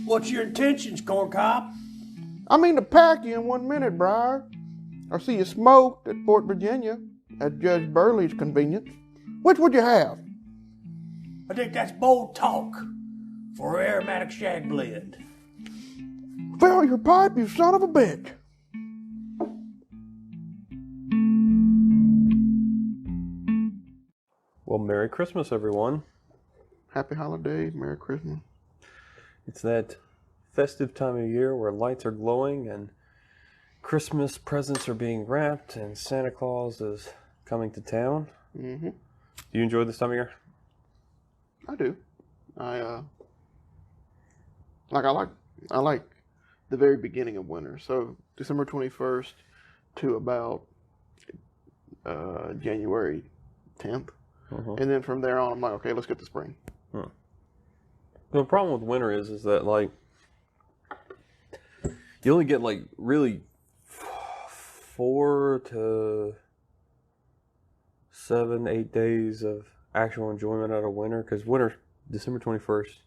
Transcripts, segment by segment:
What's your intentions, Corn Cob? I mean to pack you in 1 minute, Briar. I see you smoked at Fort Virginia at Judge Burley's convenience. Which would you have? I think that's bold talk for aromatic shag blend. Fill your pipe, you son of a bitch. Well, Merry Christmas, everyone. Happy holidays, Merry Christmas. It's that festive time of year where lights are glowing and Christmas presents are being wrapped and Santa Claus is coming to town. Mm-hmm. Do you enjoy this time of year? I do. I like the very beginning of winter. So December 21st to about January 10th. Uh-huh. And then from there on, I'm like, okay, let's get to spring. Huh. The problem with winter is that, like, you only get, like, really 4 to 7, 8 days of actual enjoyment out of winter. Because winter, December 21st,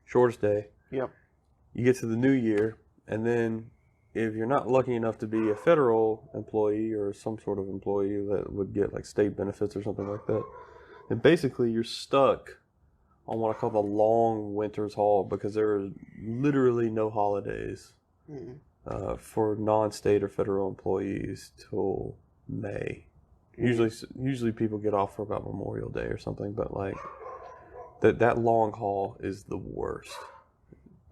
shortest day. Yep. You get to the new year, and then if you're not lucky enough to be a federal employee or some sort of employee that would get, like, state benefits or something like that, and basically you're stuck on what I call the long winter's haul because there are literally no holidays for non-state or federal employees till May. Usually people get off for about Memorial Day or something, but like that long haul is the worst.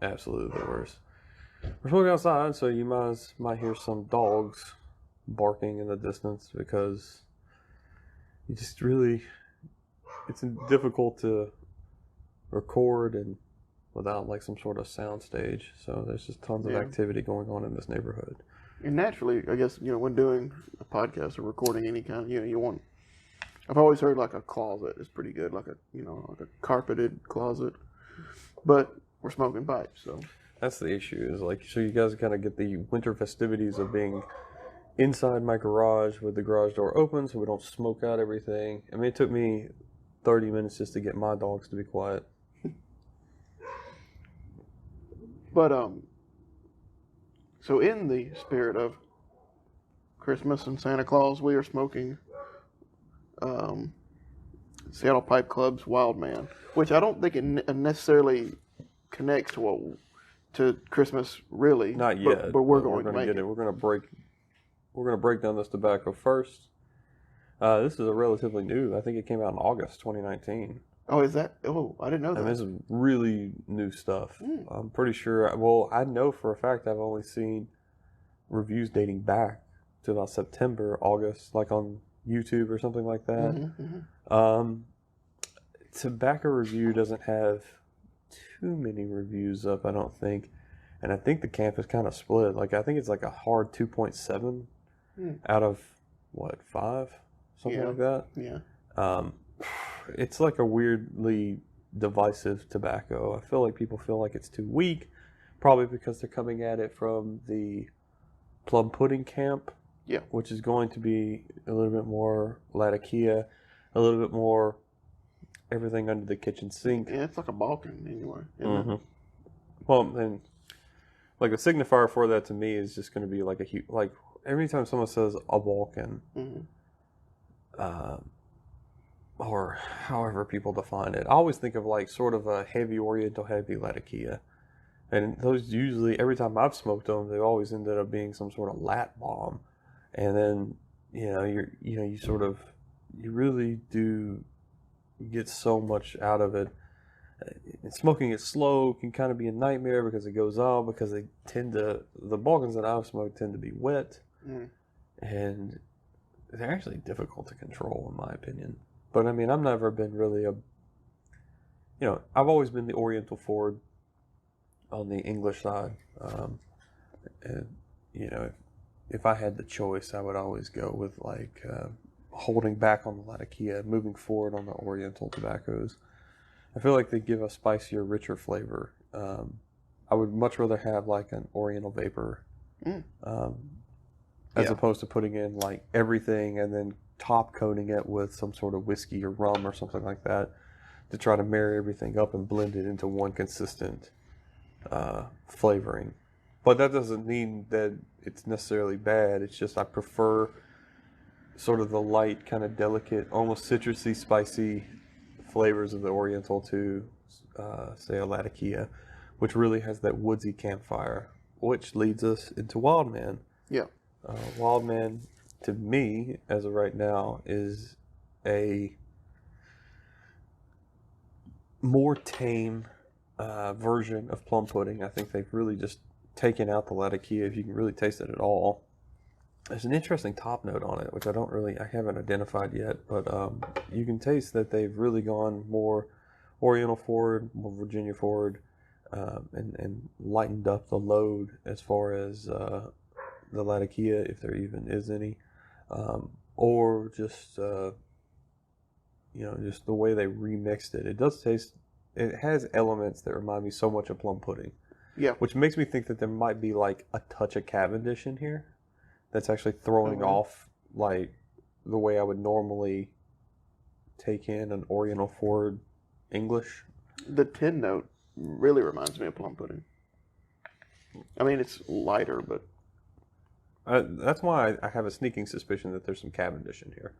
Absolutely the worst. We're smoking outside, so you might hear some dogs barking in the distance because you just really, it's difficult to record and without like some sort of sound stage. So there's just tons of activity going on in this neighborhood. And naturally, I guess, when doing a podcast or recording any kind, you want, I've always heard like a closet is pretty good, like like a carpeted closet, but we're smoking pipes, so. That's the issue, is like, so you guys kind of get the winter festivities of being inside my garage with the garage door open so we don't smoke out everything. I mean, it took me 30 minutes just to get my dogs to be quiet. But, so in the spirit of Christmas and Santa Claus, we are smoking Seattle Pipe Club's Wild Man, which I don't think it necessarily connects to Christmas, really. Not yet. But we're going to get it. We're going to break down this tobacco first. This is a relatively new. I think it came out in August 2019. Oh, is that? Oh, I didn't know that. And this is really new stuff. I'm pretty sure. Well, I know for a fact I've only seen reviews dating back to about September, August, like on YouTube or something like that. Tobacco Review doesn't have too many reviews up, I don't think. And I think the camp is kind of split. Like, I think it's like a hard 2.7 out of, 5? Something like that. Yeah. It's like a weirdly divisive tobacco. I feel like people feel like it's too weak, probably because they're coming at it from the plum pudding camp, which is going to be a little bit more Latakia, a little bit more everything under the kitchen sink. Yeah, it's like a Balkan anyway. Well, then, like a signifier for that to me is just going to be like like every time someone says a Balkan, or however people define it, I always think of like sort of a heavy Oriental, heavy Latakia. And those usually, every time I've smoked them, they always ended up being some sort of lat bomb. And then, you really do get so much out of it. And smoking it slow can kind of be a nightmare because it goes out, because the Balkans that I've smoked tend to be wet. And they're actually difficult to control, in my opinion. But I mean, I've never been really I've always been the Oriental forward on the English side. And, if I had the choice, I would always go with like holding back on the Latakia, moving forward on the Oriental tobaccos. I feel like they give a spicier, richer flavor. I would much rather have like an Oriental Vapor as opposed to putting in like everything and then top coating it with some sort of whiskey or rum or something like that to try to marry everything up and blend it into one consistent flavoring. But that doesn't mean that it's necessarily bad. It's just I prefer sort of the light, kind of delicate, almost citrusy, spicy flavors of the Oriental to, say, a Latakia, which really has that woodsy campfire, which leads us into Wildman. Yeah. Wildman, to me, as of right now, is a more tame version of plum pudding. I think they've really just taken out the Latakia, if you can really taste it at all. There's an interesting top note on it, which I haven't identified yet, but you can taste that they've really gone more Oriental forward, more Virginia forward, and lightened up the load as far as the Latakia, if there even is any, or just just the way they remixed it. It does taste. It has elements that remind me so much of plum pudding. Yeah. Which makes me think that there might be like a touch of Cavendish in here that's actually throwing off like the way I would normally take in an Oriental forward English. The tin note really reminds me of plum pudding. I mean, it's lighter, but... that's why I have a sneaking suspicion that there's some Cavendish in here.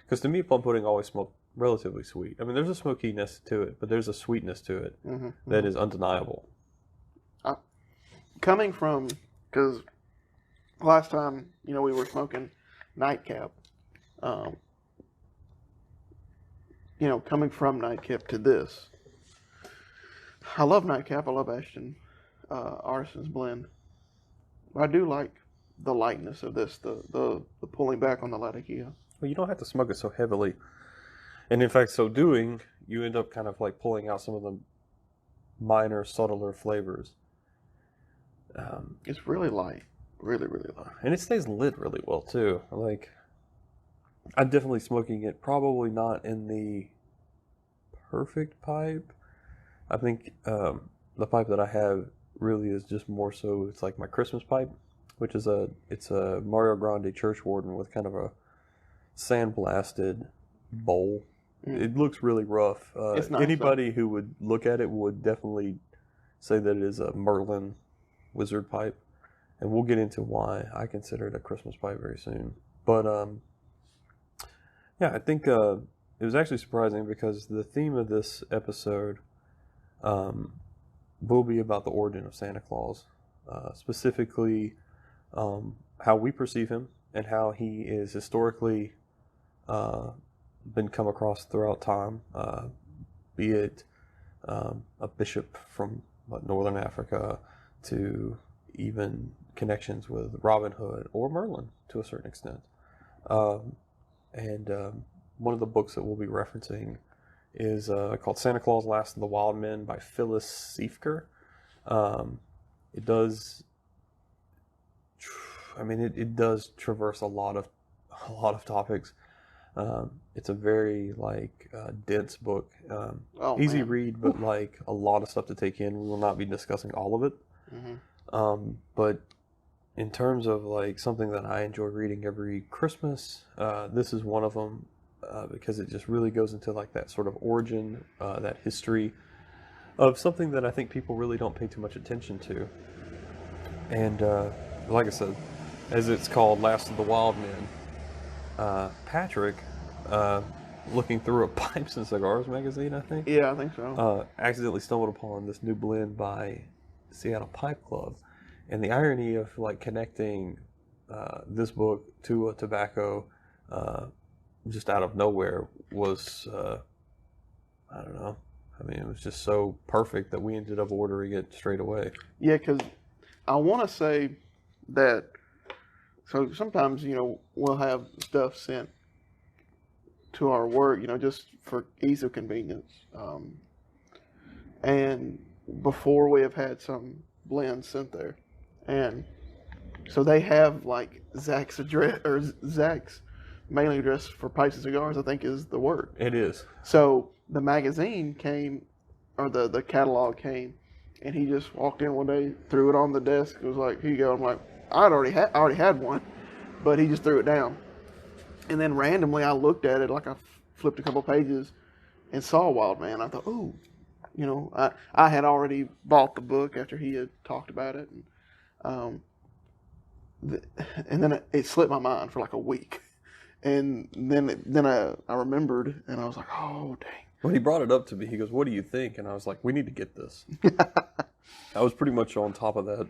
Because to me, plum pudding always smelled relatively sweet. I mean, there's a smokiness to it, but there's a sweetness to it that is undeniable. Coming from... Because last time, we were smoking Nightcap. Coming from Nightcap to this. I love Nightcap. I love Ashton Artisans Blend. But I do like the lightness of this, the pulling back on the Latakia. Well, you don't have to smoke it so heavily. And in fact, so doing, you end up kind of like pulling out some of the minor, subtler flavors. It's really light. Really, really light. And it stays lit really well, too. Like, I'm definitely smoking it, probably not in the perfect pipe. I think the pipe that I have really is just more so, it's like my Christmas pipe, which is it's a Mario Grande Church Warden with kind of a sandblasted bowl. It looks really rough. It's nice, anybody who would look at it would definitely say that it is a Merlin Wizard pipe. And we'll get into why I consider it a Christmas pipe very soon. But, I think it was actually surprising because the theme of this episode will be about the origin of Santa Claus. Specifically, how we perceive him and how he is historically been come across throughout time, be it a bishop from Northern Africa to even connections with Robin Hood or Merlin to a certain extent. One of the books that we'll be referencing is called Santa Claus Last of the Wild Men by Phyllis Siefker. It does traverse a lot of topics. It's a very dense book. Easy read, but a lot of stuff to take in. We will not be discussing all of it. But in terms of something that I enjoy reading every Christmas, this is one of them because it just really goes into that sort of origin, that history of something that I think people really don't pay too much attention to. And like I said, as it's called, Last of the Wild Men, Patrick, looking through a Pipes and Cigars magazine, I think. Yeah, I think so. Accidentally stumbled upon this new blend by Seattle Pipe Club. And the irony of connecting this book to a tobacco just out of nowhere was, I don't know. I mean, it was just so perfect that we ended up ordering it straight away. Yeah, because I want to say that, so sometimes, we'll have stuff sent to our work, just for ease of convenience. And before we have had some blends sent there. And so they have Zach's address, or Zach's mailing address for Pipes and Cigars, I think is the word. It is. So the magazine came, or the catalog came, and he just walked in one day, threw it on the desk. It was like, here you go. I'm like, I already had one, but he just threw it down. And then randomly I looked at it, I flipped a couple pages and saw Wild Man. I thought, ooh, You know, I had already bought the book after he had talked about it, and then it slipped my mind for like a week, and then I remembered, and I was like, oh dang. When he brought it up to me, he goes, "What do you think?" And I was like, "We need to get this." I was pretty much on top of that,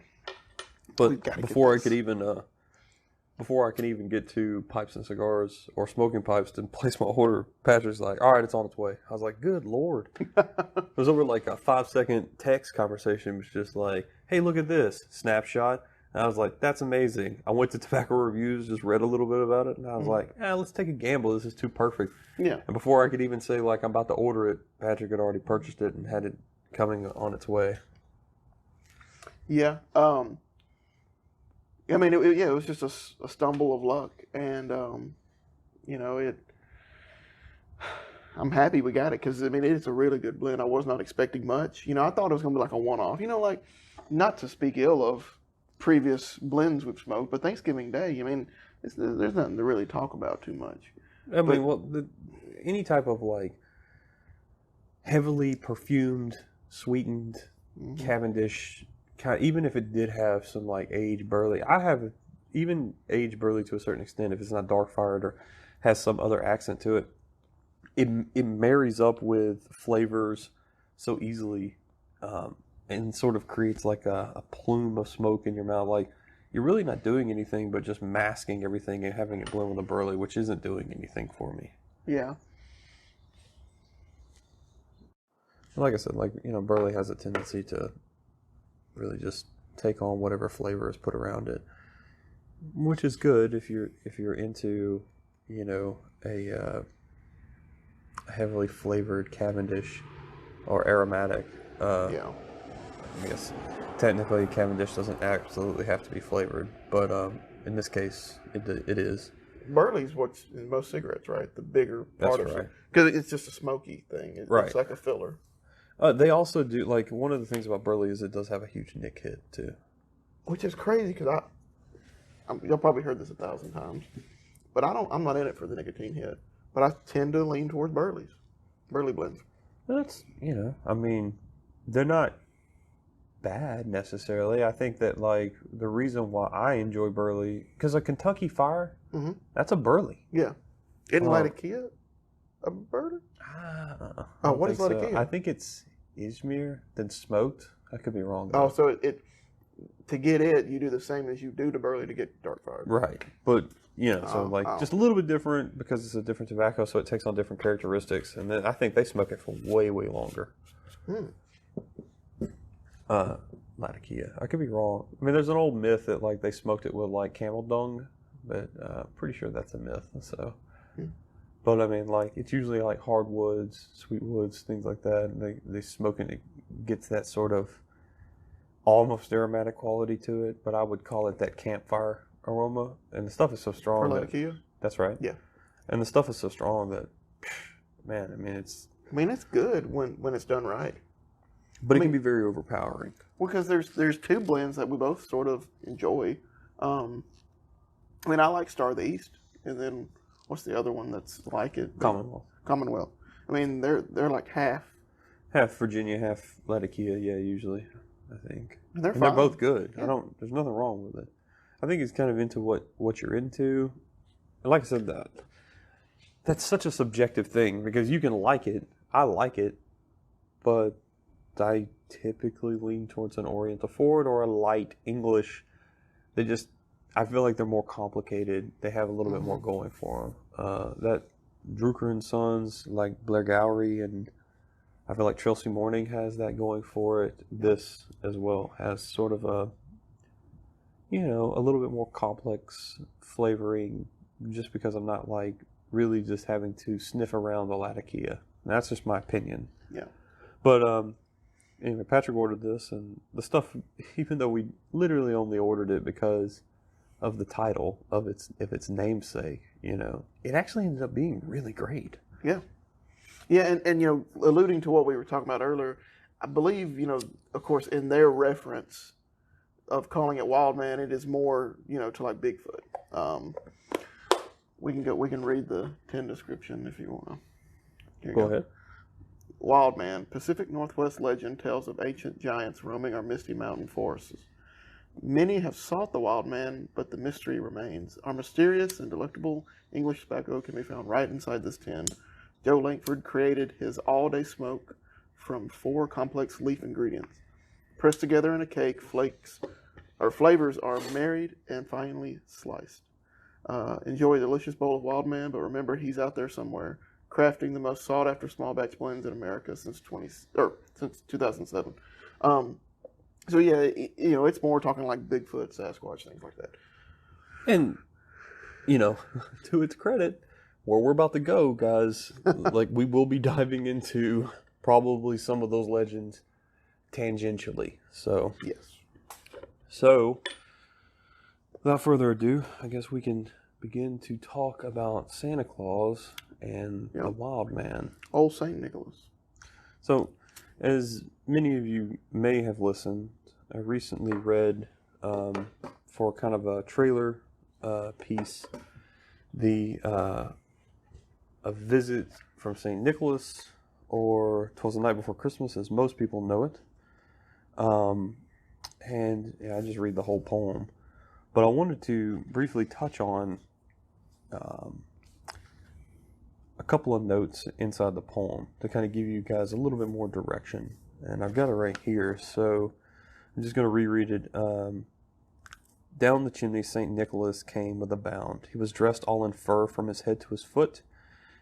but before I could even get to pipes and cigars or smoking pipes to place my order, Patrick's like, "All right, it's on its way." I was like, "Good Lord!" It was over like a 5-second text conversation. It was just like, "Hey, look at this snapshot." And I was like, "That's amazing." I went to Tobacco Reviews, just read a little bit about it, and I was like, "Let's take a gamble. This is too perfect." Yeah. And before I could even say like I'm about to order it, Patrick had already purchased it and had it coming on its way. Yeah. I mean, it was just a stumble of luck, and you know, I'm happy we got it because I mean, it's a really good blend. I was not expecting much. You know, I thought it was gonna be like a one-off. You know, like not to speak ill of previous blends we've smoked, but Thanksgiving Day, I mean, there's nothing to really talk about too much. I mean, well, any type of like heavily perfumed, sweetened Cavendish, even if it did have some like aged burley, I have even aged burley to a certain extent. If it's not dark fired or has some other accent to it, it marries up with flavors so easily, and sort of creates like a plume of smoke in your mouth. Like you're really not doing anything but just masking everything and having it blend with the burley, which isn't doing anything for me. Yeah. Like I said, like, you know, burley has a tendency to really just take on whatever flavor is put around it, which is good if you're into, you know, a heavily flavored Cavendish or aromatic. Yeah. I guess technically Cavendish doesn't absolutely have to be flavored, but in this case it is. Burley's what's in most cigarettes, right? The bigger part That's of right. it. Because it's just a smoky thing. Right. It's like a filler. They also do, like, one of the things about burley is it does have a huge nick hit too. Which is crazy because y'all probably heard this 1,000 times, but I'm not in it for the nicotine hit. But I tend to lean towards burley blends. That's, you know, I mean, they're not bad necessarily. I think that like the reason why I enjoy burley, because a Kentucky Fire, that's a burley. Yeah. Isn't Latakia a burley? What is Latakia? I think it's Izmir, then smoked. I could be wrong. Oh, so it to get it, you do the same as you do to burley to get dark fired. Right, but you know, so just a little bit different because it's a different tobacco, so it takes on different characteristics. And then I think they smoke it for way, way longer. Latakia. I could be wrong. I mean, there's an old myth that like they smoked it with like camel dung, but pretty sure that's a myth. So, but I mean, like it's usually like hardwoods, sweet woods, things like that. And they smoke it, it gets that sort of almost aromatic quality to it. But I would call it that campfire aroma. And the stuff is so strong. For Latakia? That's right. Yeah. And the stuff is so strong that, man, I mean, it's good when it's done right. But it can be very overpowering. Well, because there's two blends that we both sort of enjoy. I mean, I like Star of the East, and then what's the other one that's like it? Commonwealth. I mean, they're like half Virginia, half Latakia. Yeah, usually, I think. And they're both good. Yeah. There's nothing wrong with it. I think it's kind of into what you're into. And like I said, that's such a subjective thing because you can like it. I like it, but I typically lean towards an Oriental Forward or a light English. I feel like they're more complicated. They have a little bit more going for them. That Drucker and Sons, like Blair Gowrie, and I feel like Chelsea Morning has that going for it. This as well has sort of a little bit more complex flavoring just because I'm not like really just having to sniff around the Latakia. That's just my opinion. Yeah. But, anyway, Patrick ordered this, and the stuff, even though we literally only ordered it because of the title of its namesake, it actually ended up being really great. Yeah. Yeah, and alluding to what we were talking about earlier, I believe, of course, in their reference of calling it Wild Man, it is more, to like Bigfoot. We can read the tin description if you want to. Go ahead. Wild Man. Pacific Northwest legend tells of ancient giants roaming our misty mountain forests. Many have sought the Wild Man, but the mystery remains. Our mysterious and delectable English tobacco can be found right inside this tin. Joe Langford created his all-day smoke from 4 complex leaf ingredients. Pressed together in a cake, flavors are married and finely sliced. Enjoy a delicious bowl of Wild Man, but remember he's out there somewhere, crafting the most sought-after small batch blends in America since 2007. So yeah, it's more talking like Bigfoot, Sasquatch, things like that. And to its credit, where we're about to go, guys, like we will be diving into probably some of those legends tangentially. So Yes. So, without further ado, I guess we can begin to talk about Santa Claus and the Wild Man. Old St. Nicholas. So, as many of you may have listened, I recently read for kind of a trailer piece a visit from St. Nicholas, or 'Twas the Night Before Christmas, as most people know it. And I just read the whole poem. But I wanted to briefly touch on a couple of notes inside the poem to kind of give you guys a little bit more direction. And I've got it right here, so I'm just going to reread it. Down the chimney St. Nicholas came with a bound. He was dressed all in fur from his head to his foot,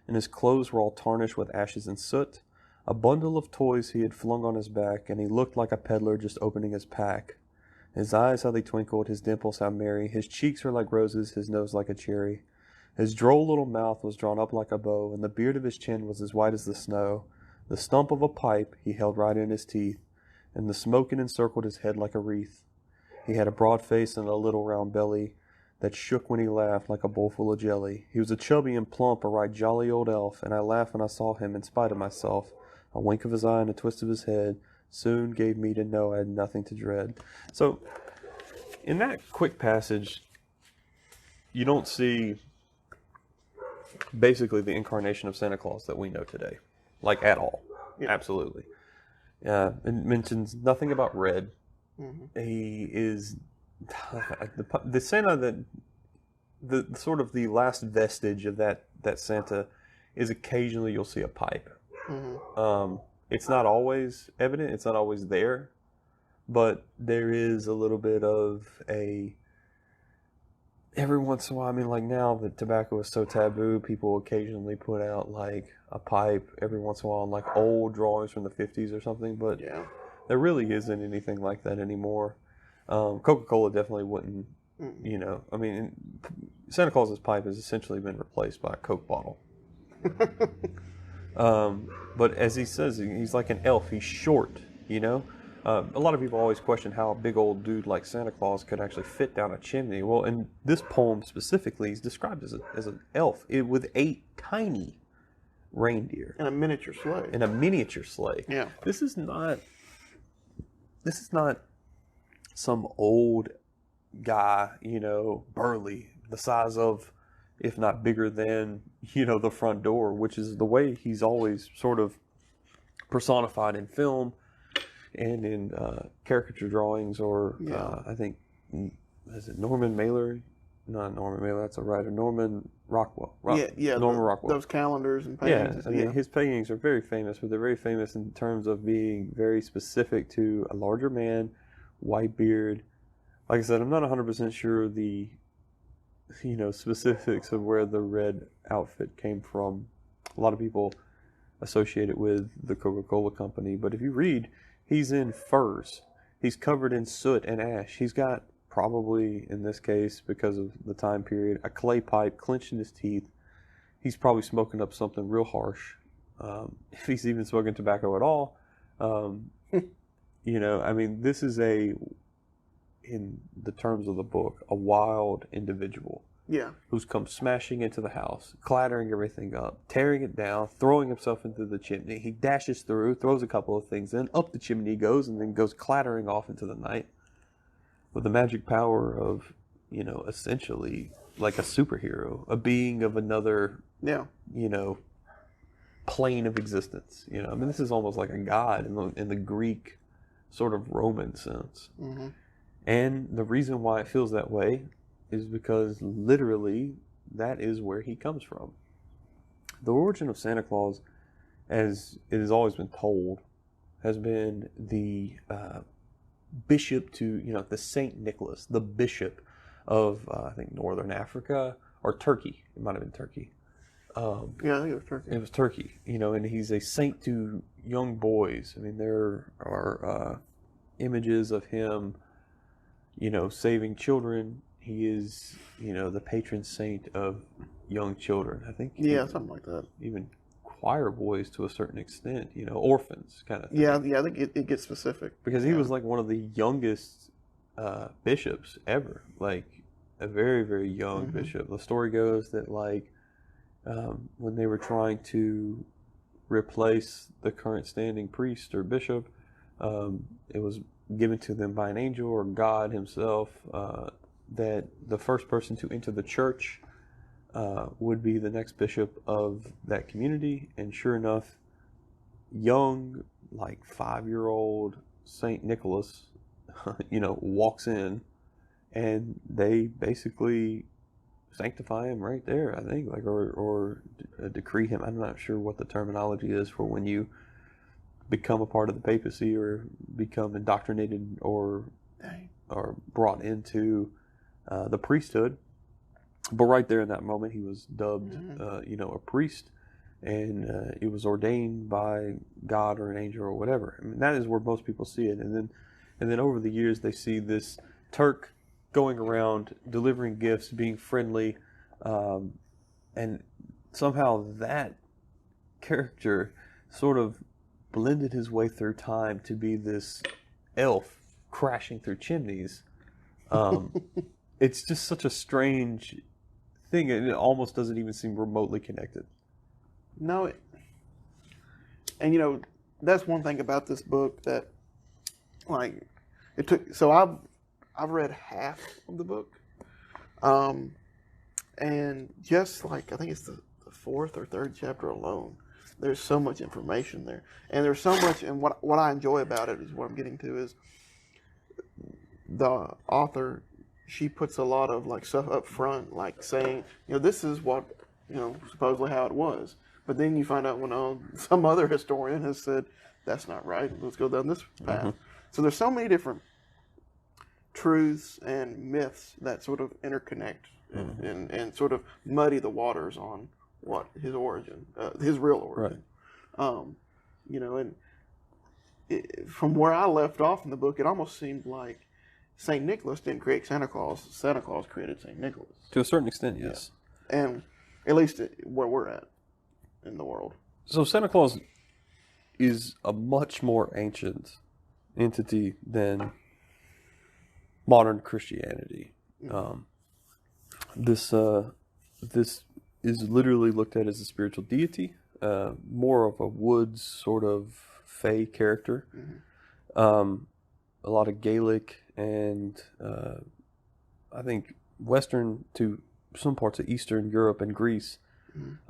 and his clothes were all tarnished with ashes and soot. A bundle of toys he had flung on his back, and he looked like a peddler just opening his pack. His eyes, how they twinkled, his dimples, how merry. His cheeks were like roses, his nose like a cherry. His droll little mouth was drawn up like a bow, and the beard of his chin was as white as the snow. The stump of a pipe he held right in his teeth, and the smoke it encircled his head like a wreath. He had a broad face and a little round belly that shook when he laughed like a bowl full of jelly. He was a chubby and plump, a right jolly old elf, and I laughed when I saw him in spite of myself. A wink of his eye and a twist of his head soon gave me to know I had nothing to dread. So, in that quick passage, you don't see basically the incarnation of Santa Claus that we know today, like at all. Yeah. Absolutely. It mentions nothing about red. Mm-hmm. He is the Santa that the sort of the last vestige of that Santa is occasionally you'll see a pipe. Mm-hmm. It's not always evident. It's not always there, but there is a little bit of every once in a while. I mean, like now that tobacco is so taboo, people occasionally put out like a pipe every once in a while on like old drawings from the 50s or something, but yeah, there really isn't anything like that anymore. Coca-Cola definitely wouldn't, I mean, Santa Claus's pipe has essentially been replaced by a Coke bottle. But as he says, he's like an elf. He's short, A lot of people always question how a big old dude like Santa Claus could actually fit down a chimney. Well, in this poem specifically, he's described as an elf with 8 tiny reindeer. And a miniature sleigh. Yeah. This is not some old guy, burly, the size of, if not bigger than, the front door, which is the way he's always sort of personified in film and in caricature drawings, or I think, is it Norman Mailer? Not Norman Mailer, that's a writer. Norman Rockwell. Norman Rockwell. Those calendars and paintings. Yeah, I mean, his paintings are very famous, but they're very famous in terms of being very specific to a larger man, white beard. Like I said, I'm not 100% sure the specifics of where the red outfit came from. A lot of people associate it with the Coca-Cola company, but if you read, he's in furs. He's covered in soot and ash. He's got, probably in this case, because of the time period, a clay pipe clenched in his teeth. He's probably smoking up something real harsh. If he's even smoking tobacco at all. I mean, this is in the terms of the book, a wild individual. Yeah. Who's come smashing into the house, clattering everything up, tearing it down, throwing himself into the chimney. He dashes through, throws a couple of things in, up the chimney he goes, and then goes clattering off into the night with the magic power of, essentially like a superhero, a being of another, plane of existence. You know, I mean, this is almost like a god in the Greek sort of Roman sense. Mm-hmm. And the reason why it feels that way is because literally that is where he comes from. The origin of Santa Claus, as it has always been told, has been the bishop to, the Saint Nicholas, the bishop of, I think, Northern Africa or Turkey. It might have been Turkey. Yeah, I think it was Turkey. It was Turkey, and he's a saint to young boys. I mean, there are images of him, saving children. He is, the patron saint of young children. I think. Yeah, something like that. Even choir boys to a certain extent, orphans kind of thing. Yeah, I think it gets specific. Because he was like one of the youngest bishops ever, like a very, very young bishop. The story goes that when they were trying to replace the current standing priest or bishop, it was given to them by an angel or God himself that the first person to enter the church would be the next bishop of that community. And sure enough, young, 5-year-old Saint Nicholas, walks in, and they basically sanctify him right there, I think, or decree him. I'm not sure what the terminology is for when you become a part of the papacy or become indoctrinated or brought into the priesthood. But right there in that moment, he was dubbed, a priest, and he was ordained by God or an angel or whatever. I mean, that is where most people see it. And then over the years, they see this Turk going around delivering gifts, being friendly, and somehow that character sort of blended his way through time to be this elf crashing through chimneys. It's just such a strange thing, and it almost doesn't even seem remotely connected. No, and that's one thing about this book that, it took. So I've read half of the book, and just I think it's the fourth or third chapter alone, there's so much information there, and there's so much. And what I enjoy about it is what I'm getting to is the author. She puts a lot of stuff up front, saying, this is what, supposedly how it was. But then you find out when some other historian has said, that's not right, let's go down this path. Mm-hmm. So there's so many different truths and myths that sort of interconnect and sort of muddy the waters on what his origin, his real origin. Right. And from where I left off in the book, it almost seemed like St. Nicholas didn't create Santa Claus. Santa Claus created St. Nicholas. To a certain extent, yes. Yeah. And at least where we're at in the world. So Santa Claus is a much more ancient entity than modern Christianity. This is literally looked at as a spiritual deity, more of a woods sort of fey character. Mm-hmm. A lot of Gaelic and I think Western to some parts of Eastern Europe and Greece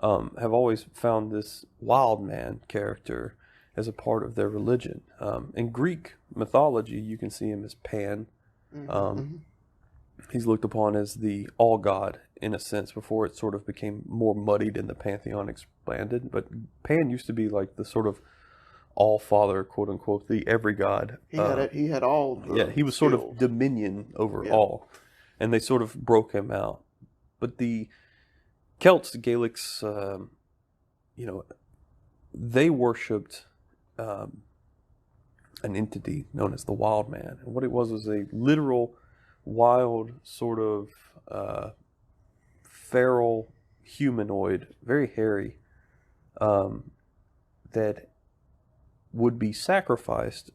have always found this wild man character as a part of their religion. In Greek mythology, you can see him as Pan. He's looked upon as the all-god in a sense before it sort of became more muddied and the pantheon expanded. But Pan used to be like the sort of all-father, quote-unquote, the every-god. He had all the he was sort of dominion over all. And they sort of broke him out. But the Celts, the Gaelics, they worshipped an entity known as the Wild Man. And what it was a literal, wild, sort of feral humanoid, very hairy, that would be sacrificed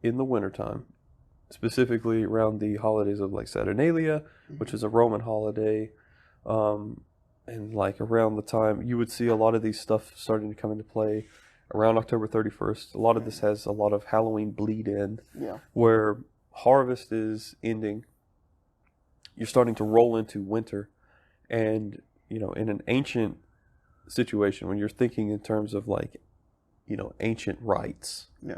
in the wintertime, specifically around the holidays of Saturnalia, which is a Roman holiday, and around the time you would see a lot of these stuff starting to come into play around October 31st. A lot of this has a lot of Halloween bleed in, where harvest is ending. You're starting to roll into winter, and in an ancient situation, when you're thinking in terms of like, ancient rites, Yeah.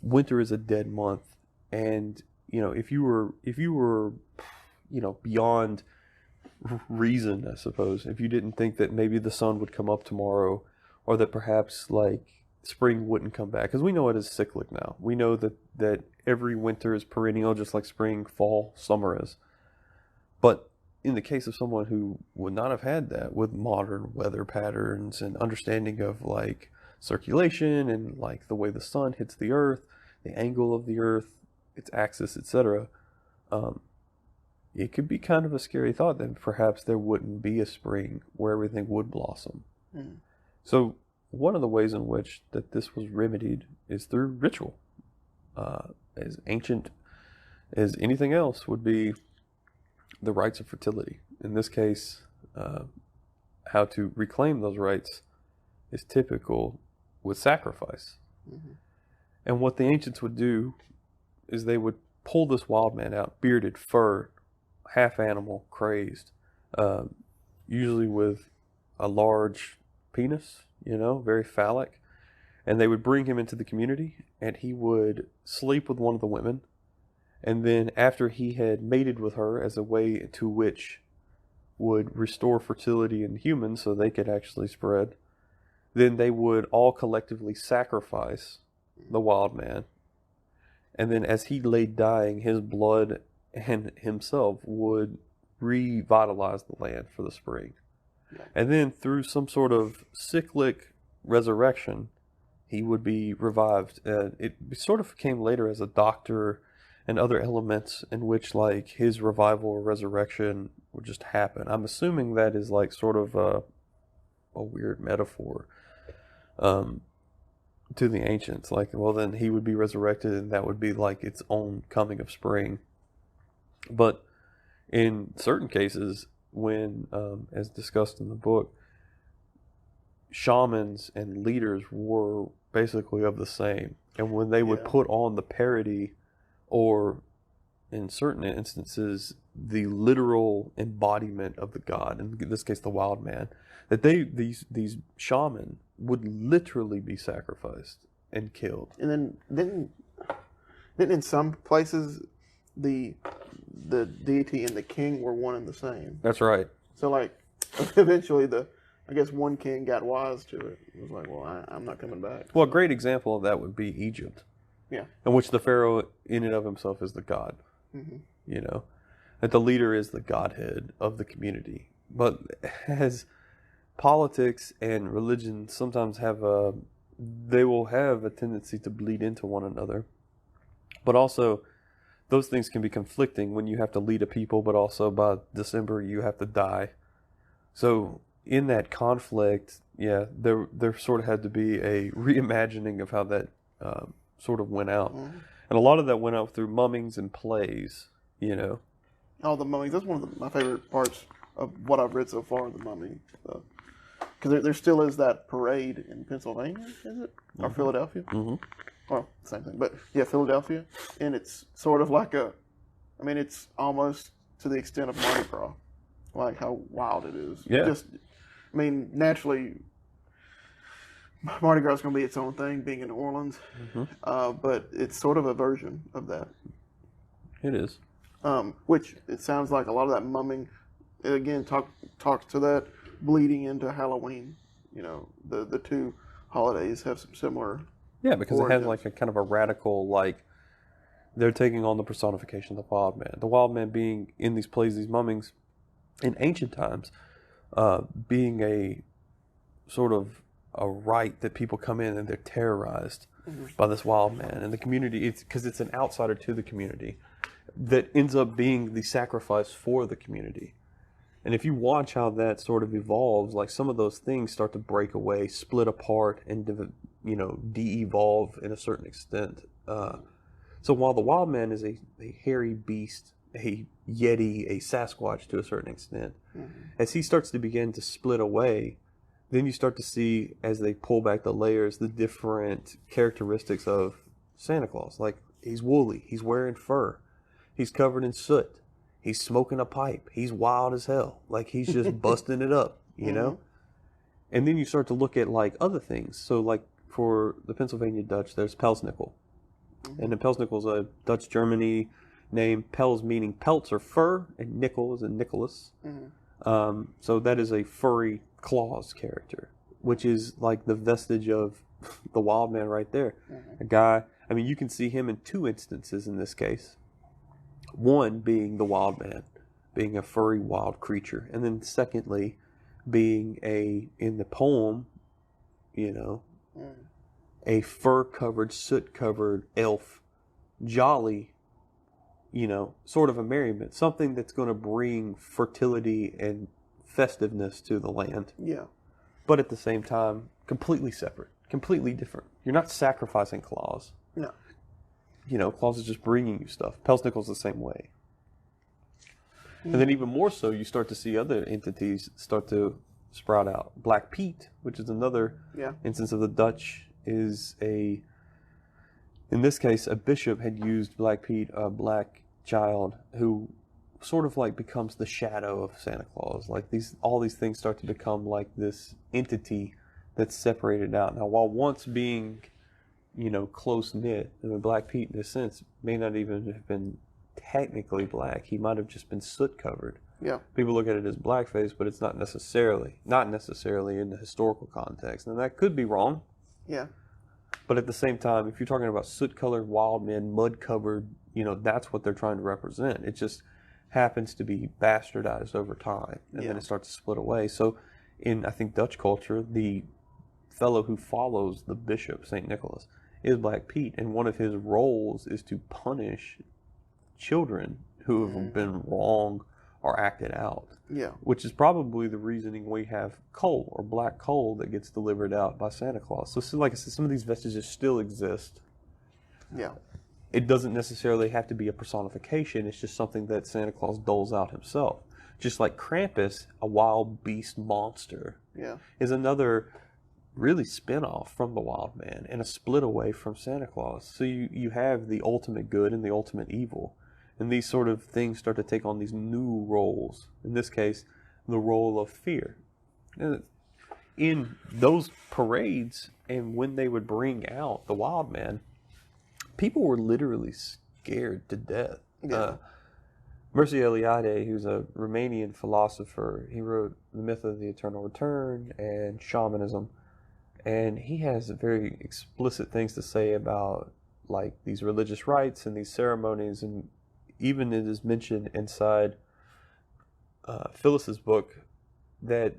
winter is a dead month, and if you were beyond reason, I suppose, if you didn't think that maybe the sun would come up tomorrow, or that perhaps like spring wouldn't come back, because we know it is cyclic now. We know that every winter is perennial, just like spring, fall, summer is. But in the case of someone who would not have had that with modern weather patterns and understanding of like circulation and like the way the sun hits the earth, the angle of the earth, its axis, etc., it could be kind of a scary thought that perhaps there wouldn't be a spring where everything would blossom. Mm. So one of the ways in which that this was remedied is through ritual. As ancient as anything else would be the rites of fertility. In this case, how to reclaim those rights is typical with sacrifice. Mm-hmm. And what the ancients would do is they would pull this wild man out, bearded, fur, half animal, crazed, usually with a large penis, very phallic. And they would bring him into the community, and he would sleep with one of the women. And then after he had mated with her as a way to which would restore fertility in humans so they could actually spread, then they would all collectively sacrifice the wild man. And then as he lay dying, his blood and himself would revitalize the land for the spring. And then through some sort of cyclic resurrection, he would be revived. It sort of came later as a doctor and other elements in which like his revival or resurrection would just happen. I'm assuming that is like sort of a weird metaphor to the ancients. Like, well, then he would be resurrected and that would be like its own coming of spring. But in certain cases, when, as discussed in the book, shamans and leaders were basically of the same. And when they would put on the parody, or in certain instances, the literal embodiment of the god, in this case the wild man, that these shaman would literally be sacrificed and killed. And then in some places the deity and the king were one and the same. That's right. So like eventually I guess one king got wise to it. It was like, well, I'm not coming back. Well, a great example of that would be Egypt. Yeah. In which the pharaoh in and of himself is the god. Mm-hmm. That the leader is the godhead of the community. But as politics and religion sometimes they will have a tendency to bleed into one another. But also, those things can be conflicting when you have to lead a people, but also by December you have to die. So in that conflict, there sort of had to be a reimagining of how that sort of went out. Mm-hmm. And a lot of that went out through mummings and plays, Oh, the mummies. That's one of my favorite parts of what I've read so far, the mummy. Because there still is that parade in Pennsylvania, is it? Or Philadelphia? Mm-hmm. Well, same thing. But yeah, Philadelphia. And it's sort of like it's almost to the extent of Mardi Gras. Like how wild it is. Yeah. Naturally, Mardi Gras is going to be its own thing, being in New Orleans. Mm-hmm. But it's sort of a version of that. It is. Which it sounds like a lot of that mumming, again, talks to that bleeding into Halloween. The two holidays have some similar. Yeah, because origins. it has like a kind of a radical, like, they're taking on the personification of the wild man. The wild man being in these plays, these mummings, in ancient times, being a sort of a rite that people come in and they're terrorized by this wild man. And the community, because it's an outsider to the community, that ends up being the sacrifice for the community. And if you watch how that sort of evolves, like some of those things start to break away, split apart, and de-evolve in a certain extent. So while the wild man is a hairy beast, a yeti, a Sasquatch to a certain extent, as he starts to begin to split away, then you start to see, as they pull back the layers, the different characteristics of Santa Claus. Like, he's woolly, he's wearing fur, he's covered in soot, he's smoking a pipe, he's wild as hell. Like, he's just busting it up, you know? And then you start to look at like other things. So like for the Pennsylvania Dutch, there's Pelsnickel. And the Pelsnickel is a Dutch Germany name. Pels meaning pelts or fur, and nickel is a Nicholas. So that is a furry Claus character, which is like the vestige of the wild man right there. A guy, I mean, you can see him in two instances in this case. One being the wild man, being a furry wild creature. And then secondly, being in the poem, a fur-covered, soot-covered elf, jolly, sort of a merriment. Something that's going to bring fertility and festiveness to the land. Yeah. But at the same time, completely separate, completely different. You're not sacrificing Claus. No. Claus is just bringing you stuff. Pelsnickel's the same way. And then even more so, you start to see other entities start to sprout out. Black Pete, which is another instance of the Dutch, is in this case, a bishop had used Black Pete, a black child, who sort of like becomes the shadow of Santa Claus. Like all these things start to become like this entity that's separated out. Now, while once being, close-knit, I mean, Black Pete, in a sense, may not even have been technically black. He might have just been soot-covered. Yeah. People look at it as blackface, but it's not necessarily in the historical context. And that could be wrong. Yeah. But at the same time, if you're talking about soot-colored wild men, mud-covered, that's what they're trying to represent. It just happens to be bastardized over time, and then it starts to split away. So in, I think, Dutch culture, the fellow who follows the bishop, St. Nicholas, is Black Pete, and one of his roles is to punish children who have been wrong or acted out. Yeah. Which is probably the reasoning we have coal or black coal that gets delivered out by Santa Claus. So like I said, some of these vestiges still exist. Yeah. It doesn't necessarily have to be a personification. It's just something that Santa Claus doles out himself. Just like Krampus, a wild beast monster, is another really spin-off from the wild man and a split away from Santa Claus. So you have the ultimate good and the ultimate evil. And these sort of things start to take on these new roles. In this case, the role of fear. In those parades, and when they would bring out the wild man, people were literally scared to death. Yeah. Mircea Eliade, who's a Romanian philosopher, he wrote The Myth of the Eternal Return and Shamanism. And he has very explicit things to say about like these religious rites and these ceremonies, and even it is mentioned inside Phyllis's book that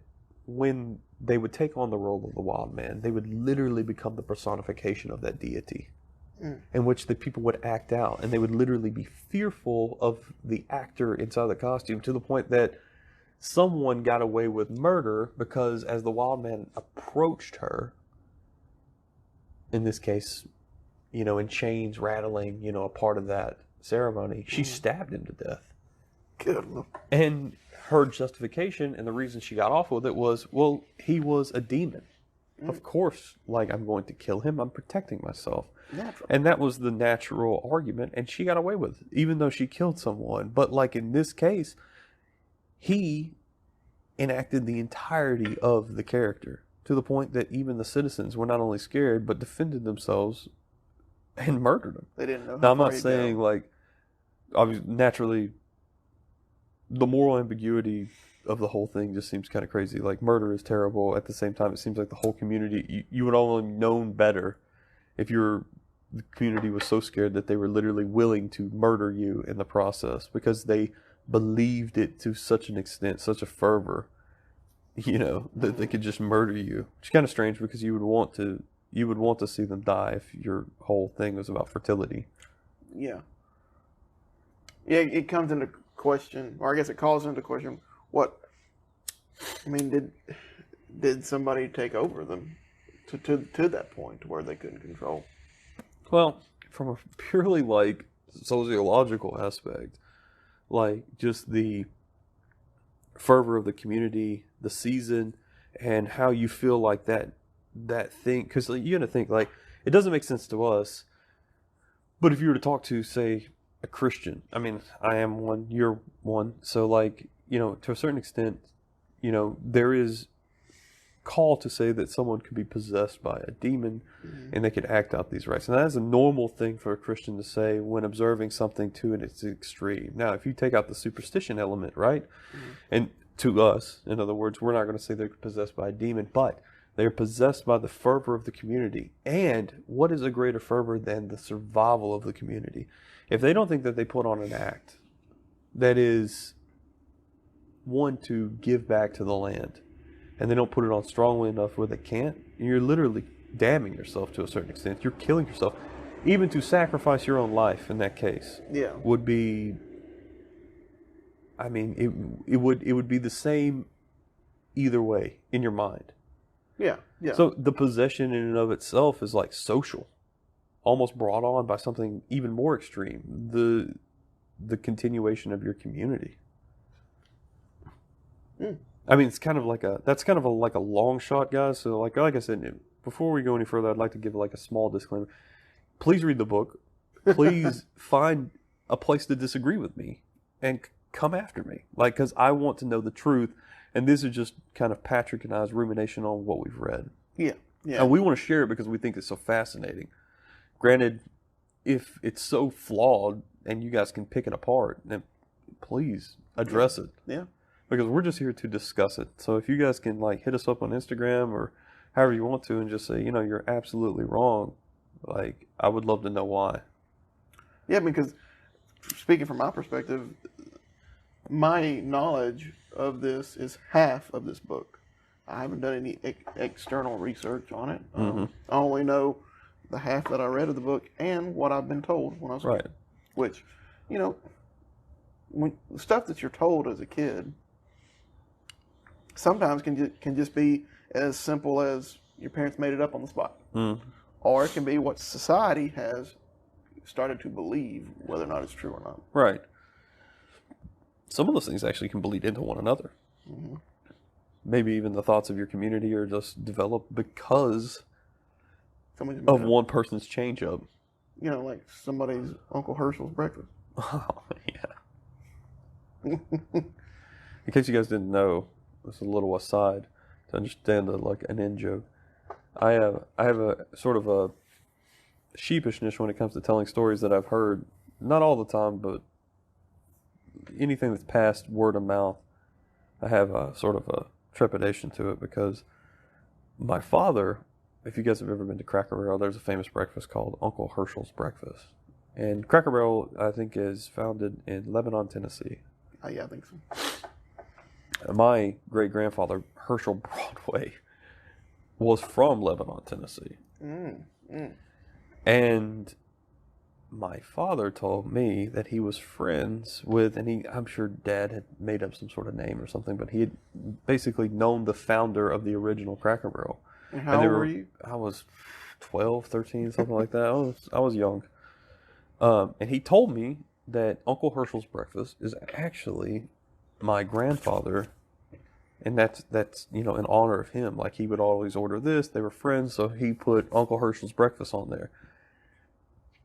when they would take on the role of the wild man, they would literally become the personification of that deity, in which the people would act out, and they would literally be fearful of the actor inside the costume, to the point that someone got away with murder because as the wild man approached her, in this case, in chains rattling, a part of that ceremony, she stabbed him to death. Good Lord. And her justification and the reason she got off with it was, well, he was a demon. Of course, I'm going to kill him. I'm protecting myself. Natural. And that was the natural argument, and she got away with it, even though she killed someone. But in this case, he enacted the entirety of the character, to the point that even the citizens were not only scared, but defended themselves and murdered him. They didn't know. Now, I'm not saying, obviously, naturally, the moral ambiguity of the whole thing just seems kind of crazy. Murder is terrible. At the same time, it seems like the whole community, you would only known better if the community was so scared that they were literally willing to murder you in the process, because they believed it to such an extent, such a fervor, that they could just murder you. Which is kind of strange, because you would want to see them die if your whole thing was about fertility. Yeah. Yeah, it comes into question, or I guess it calls into question, did somebody take over them to that point to where they couldn't control? Well, from a purely sociological aspect, just the fervor of the community, the season, and how you feel like that thing, because you got to think, it doesn't make sense to us, but if you were to talk to, say, a Christian, I mean, I am one, you're one, so to a certain extent, there is call to say that someone could be possessed by a demon and they could act out these rites. And that is a normal thing for a Christian to say when observing something to its extreme. Now, if you take out the superstition element, right? And to us, in other words, we're not going to say they're possessed by a demon, but they're possessed by the fervor of the community. And what is a greater fervor than the survival of the community? If they don't think that they put on an act that is one to give back to the land, and they don't put it on strongly enough where they can't, you're literally damning yourself to a certain extent. You're killing yourself. Even to sacrifice your own life in that case would be, I mean, it would be the same either way in your mind. Yeah. So the possession in and of itself is like social, almost brought on by something even more extreme, the continuation of your community. I mean, it's kind of like a long shot, guys. So like I said, before we go any further, I'd like to give like a small disclaimer. Please read the book. Please find a place to disagree with me and come after me. Like, because I want to know the truth. And this is just kind of Patrick and I's rumination on what we've read. Yeah. And we want to share it because we think it's so fascinating. Granted, if it's so flawed and you guys can pick it apart, then please address it. Yeah. Because we're just here to discuss it. So if you guys can like hit us up on Instagram or however you want to and just say, you're absolutely wrong. Like, I would love to know why. Yeah, because speaking from my perspective, my knowledge of this is half of this book. I haven't done any external research on it. I only know the half that I read of the book and what I've been told when I was a kid. Which, when the stuff that you're told as a kid sometimes can just be as simple as your parents made it up on the spot. Or it can be what society has started to believe, whether or not it's true or not. Right. Some of those things actually can bleed into one another. Maybe even the thoughts of your community are just developed because of one person's change up. Like somebody's Uncle Herschel's breakfast. Oh, yeah. In case you guys didn't know, this is a little aside to understand an in joke. I have a sort of a sheepishness when it comes to telling stories that I've heard, not all the time, but anything that's passed word of mouth. I have a sort of a trepidation to it because my father, if you guys have ever been to Cracker Barrel, there's a famous breakfast called Uncle Herschel's Breakfast. And Cracker Barrel, I think, is founded in Lebanon, Tennessee. Yeah, I think so. My great-grandfather, Herschel Broadway, was from Lebanon, Tennessee. And my father told me that he was friends with, and I'm sure Dad had made up some sort of name or something, but he had basically known the founder of the original Cracker Barrel. And how old were you? I was 12, 13, something like that. I was young. And he told me that Uncle Herschel's Breakfast is actually my grandfather, and that's in honor of him. Like, he would always order this. They were friends, so he put Uncle Herschel's Breakfast on there.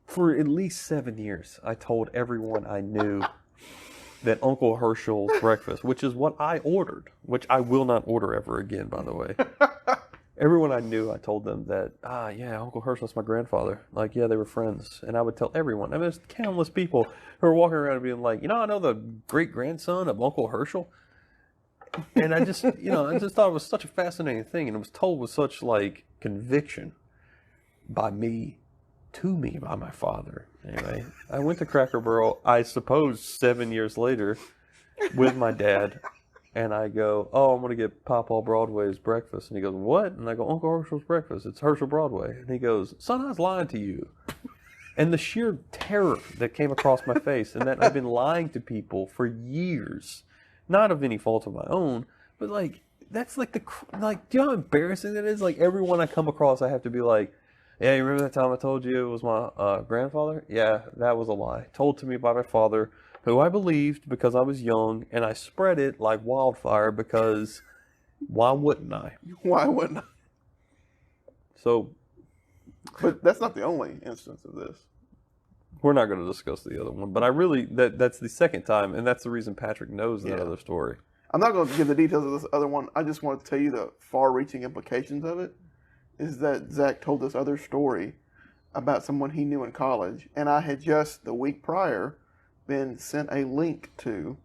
For at least 7 years, I told everyone I knew that Uncle Herschel's Breakfast, which is what I ordered, which I will not order ever again, by the way. Everyone I knew, I told them that, Uncle Herschel's my grandfather. Like, yeah, they were friends. And I would tell everyone. I mean, there's countless people who are walking around and being like, I know the great-grandson of Uncle Herschel. And I just, I just thought it was such a fascinating thing. And it was told with such, conviction by me, to me, by my father. Anyway, I went to Cracker Barrel, I suppose 7 years later, with my dad. And I go, I'm going to get Papa Broadway's breakfast. And he goes, what? And I go, Uncle Herschel's Breakfast. It's Herschel Broadway. And he goes, son, I was lying to you. And the sheer terror that came across my face, and that I've been lying to people for years, not of any fault of my own, but that's do you know how embarrassing that is? Like, everyone I come across, I have to be like, yeah, you remember that time I told you it was my grandfather? Yeah, that was a lie. Told to me by my father, who I believed because I was young, and I spread it like wildfire because why wouldn't I? Why wouldn't I? So, but that's not the only instance of this. We're not going to discuss the other one, but I really, that's the second time, and that's the reason Patrick knows that other story. I'm not going to give the details of this other one. I just want to tell you the far-reaching implications of it. Is that Zach told this other story about someone he knew in college, and I had just the week prior been sent a link to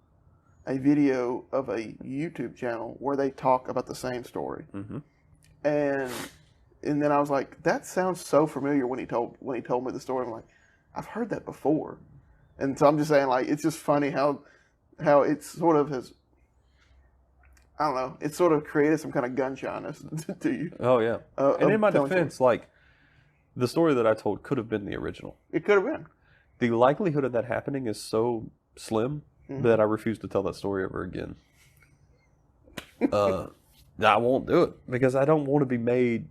a video of a YouTube channel where they talk about the same story. Mm-hmm. And then I was like, that sounds so familiar when he told me the story. I'm like, I've heard that before. And so I'm just saying, like, it's just funny how it sort of has, I don't know, it sort of created some kind of gun shyness to you. Oh, yeah. And in my defense, stories. like, the story that I told could have been the original. It could have been. The likelihood of that happening is so slim that I refuse to tell that story ever again. I won't do it because I don't want to be made.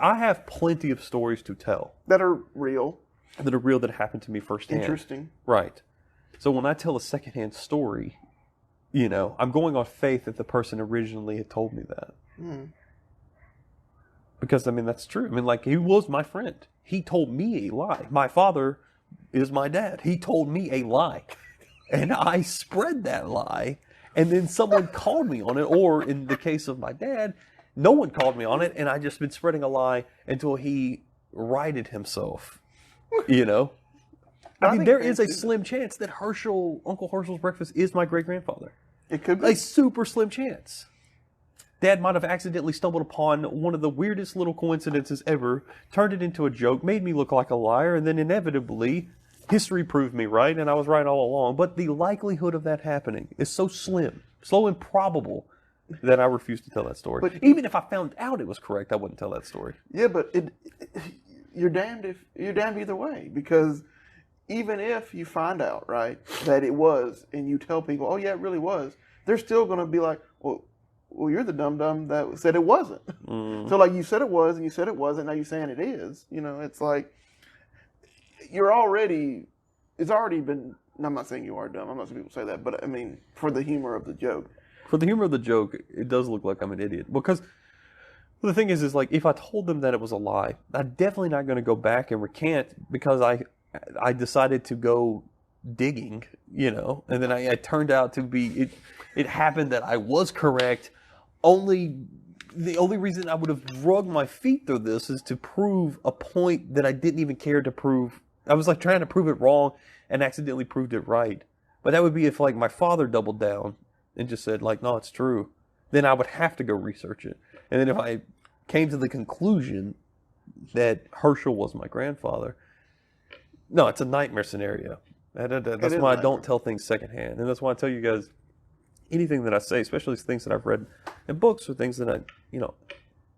I have plenty of stories to tell That are real. That happened to me firsthand. Interesting. Right. So when I tell a secondhand story, you know, I'm going on faith that the person originally had told me that. Because, I mean, that's true. I mean, like, he was my friend. He told me a lie. My father is my dad. He told me a lie. And I spread that lie. And then someone called me on it. Or in the case of my dad, no one called me on it. And I just been spreading a lie until he righted himself. You know? I mean, there is a slim chance that Uncle Herschel's breakfast is my great-grandfather. It could be. A super slim chance. Dad might have accidentally stumbled upon one of the weirdest little coincidences ever, turned it into a joke, made me look like a liar, and then inevitably, history proved me right, and I was right all along. But the likelihood of that happening is so slim, so improbable, that I refuse to tell that story. But even if I found out it was correct, I wouldn't tell that story. Yeah, but you're damned either way, because even if you find out, right, that it was, and you tell people, oh yeah, it really was, they're still going to be like, well, you're the dum-dum that said it wasn't. So, like, you said it was, and you said it wasn't, now you're saying it is. You know, it's like, it's already been, I'm not saying you are dumb, I'm not saying people say that, but I mean, for the humor of the joke. For the humor of the joke, it does look like I'm an idiot. Because the thing is like, if I told them that it was a lie, I'm definitely not going to go back and recant because I decided to go digging, you know, and then I turned out to be, it happened that I was correct. The only reason I would have dragged my feet through this is to prove a point that I didn't even care to prove. I was like trying to prove it wrong and accidentally proved it right. But that would be if like my father doubled down and just said like, no, it's true. Then I would have to go research it. And then if I came to the conclusion that Herschel was my grandfather, no, it's a nightmare scenario. That's why I don't tell things secondhand. And that's why I tell you guys, anything that I say, especially things that I've read in books or things that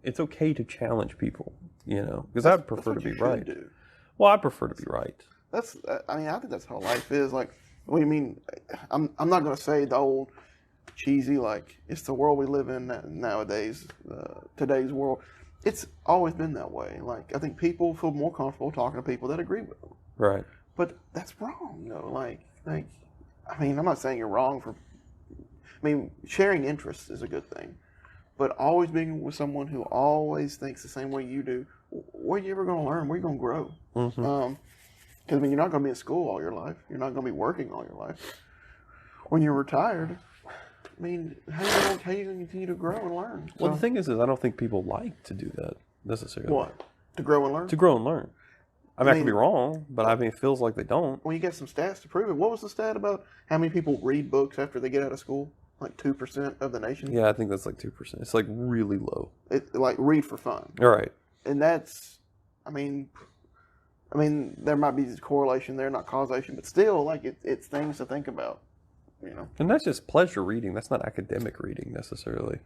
it's okay to challenge people, you know, because I'd prefer to be right. Well, I prefer to be right. I think that's how life is. Like, what do you mean? I'm not going to say the old cheesy, like, it's the world we live in nowadays, today's world. It's always been that way. Like, I think people feel more comfortable talking to people that agree with them. Right. But that's wrong, though. Like, I mean, I'm not saying you're wrong sharing interests is a good thing. But always being with someone who always thinks the same way you do, where are you ever going to learn? Where are you going to grow? Because, I mean, you're not going to be in school all your life. You're not going to be working all your life. When you're retired, I mean, how are you going to continue to grow and learn? Well, the thing is I don't think people like to do that necessarily. What? To grow and learn? To grow and learn. I mean, I could be wrong, but I mean, it feels like they don't. Well, you get some stats to prove it. What was the stat about how many people read books after they get out of school? Like 2% of the nation? Yeah, I think that's like 2%. It's like really low. It like read for fun. All right. And that's, I mean, there might be correlation there, not causation, but still, like, it's things to think about, you know. And that's just pleasure reading. That's not academic reading necessarily.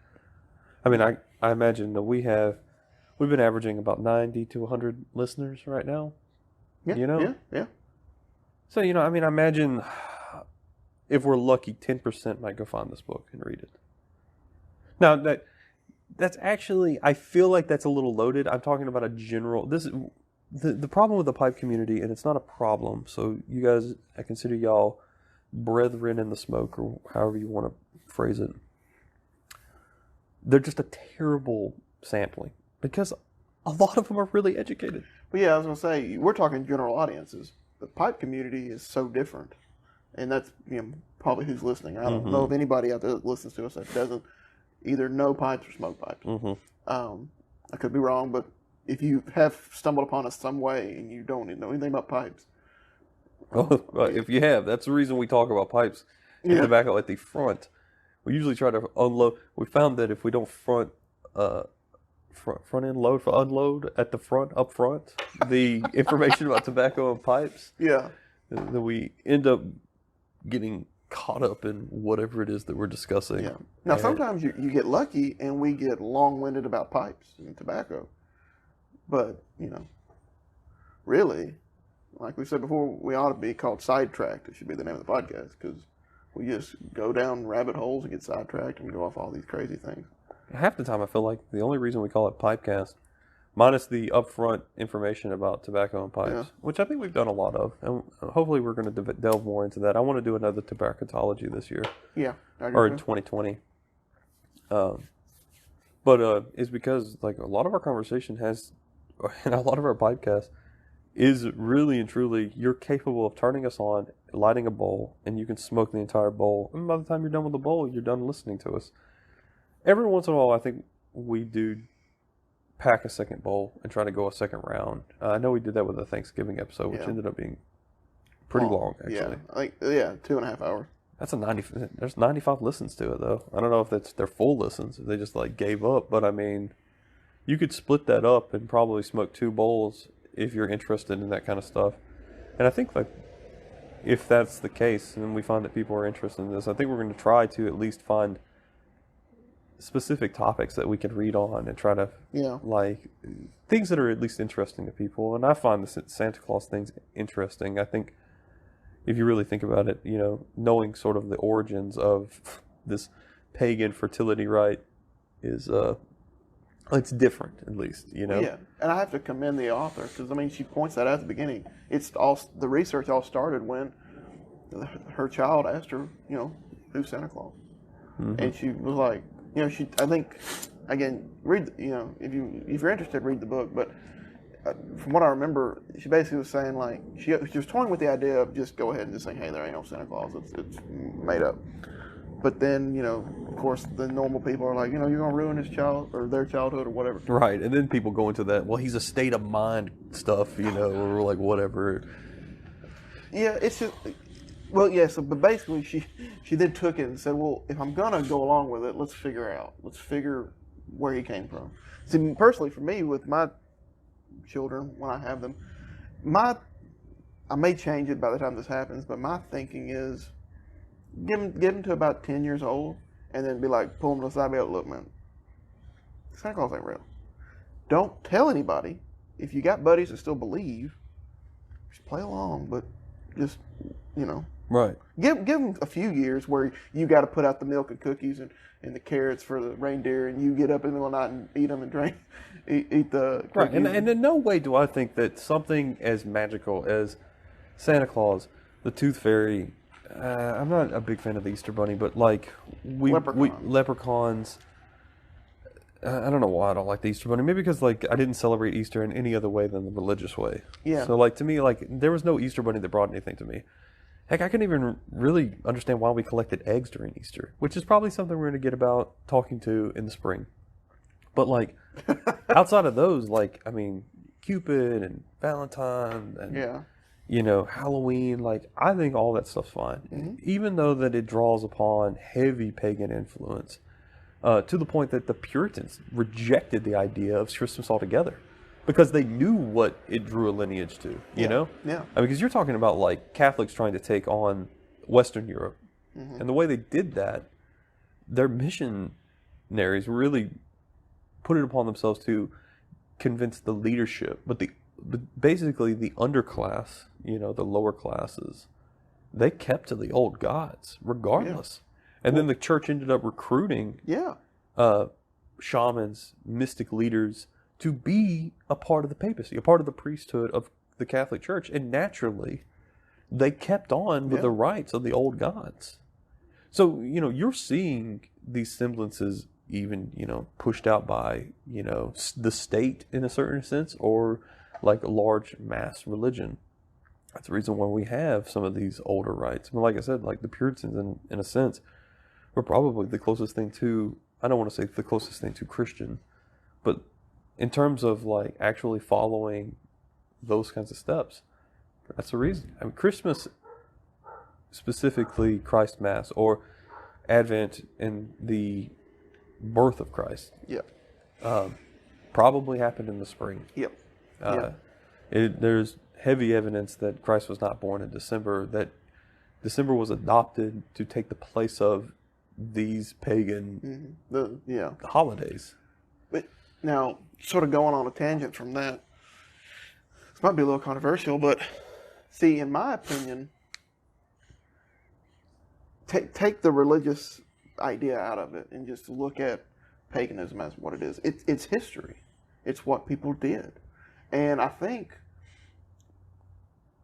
I mean, I imagine that we've been averaging about 90 to 100 listeners right now. Yeah, you know? Yeah. So, you know, I mean, I imagine if we're lucky, 10% might go find this book and read it. Now, that's actually, I feel like that's a little loaded. I'm talking about a general, the problem with the pipe community, and it's not a problem, so you guys, I consider y'all brethren in the smoke, or however you want to phrase it. They're just a terrible sampling, because a lot of them are really educated. But yeah, I was going to say, we're talking general audiences. The pipe community is so different. and that's probably who's listening. I don't know of anybody out there that listens to us that doesn't either know pipes or smoke pipes. I could be wrong, but if you have stumbled upon us some way and you don't know anything about pipes, if you have, that's the reason we talk about pipes and tobacco at the front. We usually try to unload. We found that if we don't front end load for unload at the front, up front, the information about tobacco and pipes, then we end up getting caught up in whatever it is that we're discussing. Yeah. Now, sometimes you get lucky and we get long-winded about pipes and tobacco. But, really, like we said before, we ought to be called Sidetracked. It should be the name of the podcast, because we just go down rabbit holes and get sidetracked and go off all these crazy things. Half the time I feel like the only reason we call it PipeCast, minus the upfront information about tobacco and pipes, which I think we've done a lot of, and hopefully we're going to delve more into that. I want to do another tobaccotology this year. Yeah. Or in 2020. But it's because like a lot of our conversation has, and a lot of our PipeCast is really and truly, you're capable of turning us on, lighting a bowl, and you can smoke the entire bowl. And by the time you're done with the bowl, you're done listening to us. Every once in a while, I think we do pack a second bowl and try to go a second round. I know we did that with the Thanksgiving episode, which ended up being pretty long, actually. Yeah, 2.5 hours. That's there's 95 listens to it, though. I don't know if that's their full listens, if they just like gave up, but I mean, you could split that up and probably smoke 2 bowls if you're interested in that kind of stuff. And I think like if that's the case and we find that people are interested in this, I think we're going to try to at least find specific topics that we can read on and try to like things that are at least interesting to people. And I find the Santa Claus things interesting. I think if you really think about it, knowing sort of the origins of this pagan fertility rite is it's different, at least, Yeah, and I have to commend the author, because she points that out at the beginning. The research all started when her child asked her, who's Santa Claus, and she was like, I think, again, read, if you're interested, read the book. But from what I remember, she basically was saying like she was toying with the idea of just go ahead and just saying, hey, there ain't no Santa Claus, it's made up. But then, of course, the normal people are like, you're going to ruin his child or their childhood or whatever. Right. And then people go into that, well, he's a state of mind stuff, or like whatever. Yeah, it's just, but basically she then took it and said, well, if I'm going to go along with it, let's figure where he came from. See, personally, for me, with my children, when I have them, I may change it by the time this happens, but my thinking is, Give them to about 10 years old, and then be like, pull them to the side and be like, look, man, Santa Claus ain't real. Don't tell anybody. If you got buddies that still believe, just play along, but just, Right. Give them a few years where you got to put out the milk and cookies and the carrots for the reindeer, and you get up in the middle of the night and eat them and eat the cookies. Right, and in no way do I think that something as magical as Santa Claus, the Tooth Fairy, I'm not a big fan of the Easter Bunny, but like leprechauns. I don't know why I don't like the Easter Bunny. Maybe because like I didn't celebrate Easter in any other way than the religious way. Yeah. So like to me, like there was no Easter Bunny that brought anything to me. Heck, I couldn't even really understand why we collected eggs during Easter, which is probably something we're going to get about talking to in the spring. But like outside of those, like Cupid and Valentine and Halloween, like I think all that stuff's fine, even though that it draws upon heavy pagan influence, to the point that the Puritans rejected the idea of Christmas altogether because they knew what it drew a lineage to. You know, because you're talking about like Catholics trying to take on Western Europe, and the way they did that, their missionaries really put it upon themselves to convince the leadership, but basically the underclass, the lower classes, they kept to the old gods regardless. And then the church ended up recruiting shamans, mystic leaders to be a part of the papacy, a part of the priesthood of the Catholic Church. And naturally, they kept on with the rites of the old gods. So, you're seeing these semblances even, pushed out by, the state in a certain sense, or like a large mass religion. That's the reason why we have some of these older rites. I mean, like I said, like the Puritans, in a sense, were probably the closest thing to, I don't want to say the closest thing to Christian, but in terms of like actually following those kinds of steps, that's the reason. I mean, Christmas, specifically Christ Mass or Advent and the birth of Christ, probably happened in the spring. There's heavy evidence that Christ was not born in December, that December was adopted to take the place of these pagan holidays. But now, sort of going on a tangent from that, this might be a little controversial, but see, in my opinion, take the religious idea out of it and just look at paganism as what it is. It's history. It's what people did. And I think,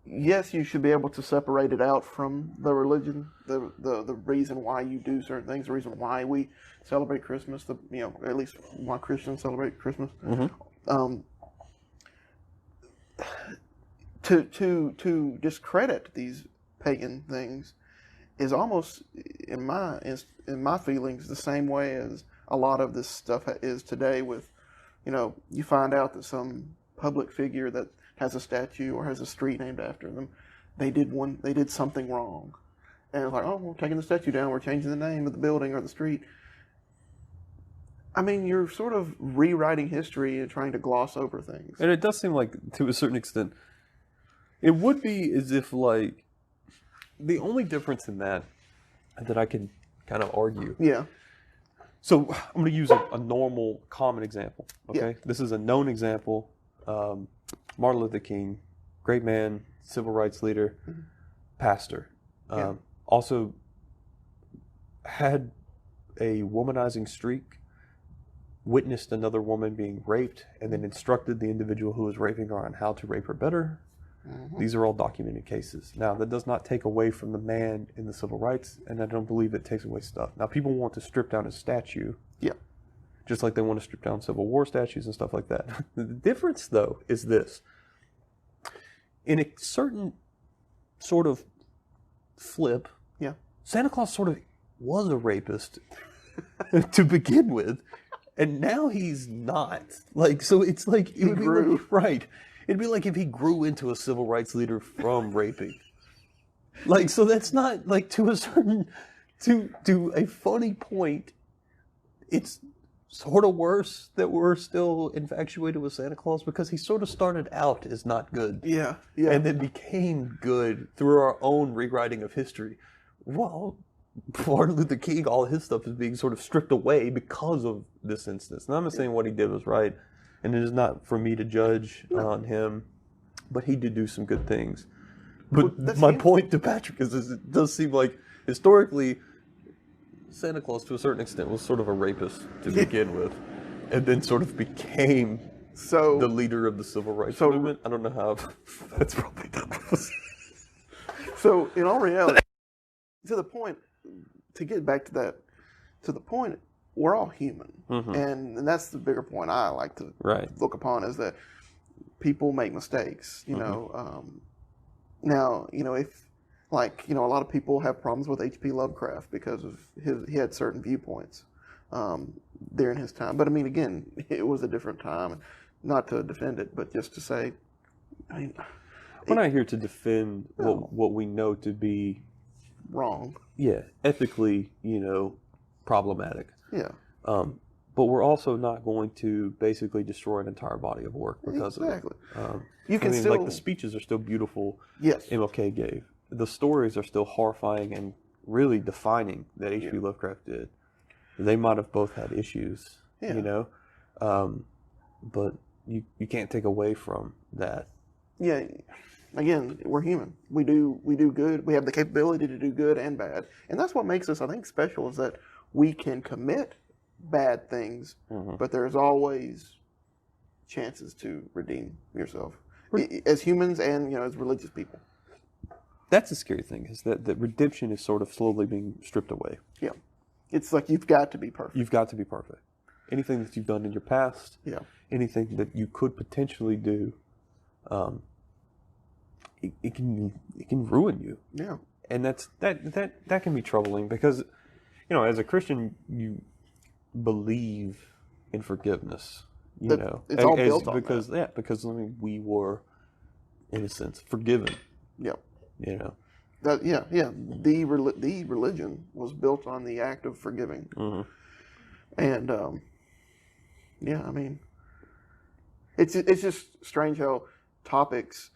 yes, you should be able to separate it out from the religion, the reason why you do certain things, the reason why we celebrate Christmas, at least why Christians celebrate Christmas. To discredit these pagan things is almost, in my feelings, the same way as a lot of this stuff is today. With, you find out that some public figure that has a statue or has a street named after them, they did something wrong, and it's like, oh, we're taking the statue down, we're changing the name of the building or the street. I mean, you're sort of rewriting history and trying to gloss over things. And it does seem like, to a certain extent, it would be as if, like, the only difference in that I can kind of argue. Yeah. So I'm going to use a normal, common example. Okay. Yeah. This is a known example. Martin Luther King, great man, civil rights leader, pastor. Also had a womanizing streak, witnessed another woman being raped, and then instructed the individual who was raping her on how to rape her better. These are all documented cases. Now, that does not take away from the man in the civil rights, and I don't believe it takes away stuff. Now, people want to strip down his statue. Yeah. Just like they want to strip down Civil War statues and stuff like that. The difference, though, is this. In a certain sort of flip, Santa Claus sort of was a rapist to begin with, and now he's not. Like, so it's like, it would be like, right. It'd be like if he grew into a civil rights leader from raping. Like, so that's not, like, to a certain, to a funny point, it's sort of worse that we're still infatuated with Santa Claus, because he sort of started out as not good. Yeah. And then became good through our own rewriting of history. Well, Martin Luther King, all his stuff is being sort of stripped away because of this instance. And I'm not saying what he did was right, and it is not for me to judge on him, but he did do some good things. But my point to Patrick is it does seem like, historically, Santa Claus, to a certain extent, was sort of a rapist to begin with, and then sort of became the leader of the civil rights movement. I don't know how that's probably done. So, in all reality, to get back to that, to the point, we're all human. And that's the bigger point I like to look upon, is that people make mistakes, you know. Now, if, like, a lot of people have problems with H.P. Lovecraft because of he had certain viewpoints during his time. But, I mean, again, it was a different time. Not to defend it, but just to say, I mean... We're not here to defend what we know to be... wrong. Yeah, ethically, problematic. Yeah. But we're also not going to basically destroy an entire body of work because of it. You can still... like, the speeches are still beautiful. Yes. MLK gave. The stories are still horrifying and really defining that H.P. Lovecraft did. They might have both had issues, but you can't take away from that. Yeah. Again, we're human. We do good. We have the capability to do good and bad. And that's what makes us, I think, special, is that we can commit bad things, but there's always chances to redeem yourself as humans and, as religious people. That's the scary thing, is that redemption is sort of slowly being stripped away. Yeah. It's like you've got to be perfect. You've got to be perfect. Anything that you've done in your past, anything that you could potentially do, it can ruin you. Yeah. And that can be troubling because, as a Christian, you believe in forgiveness. It's all built on because that. Because we were, in a sense, forgiven. Yep. Mm-hmm. The religion was built on the act of forgiving. Mm-hmm. And I mean, it's just strange how topics.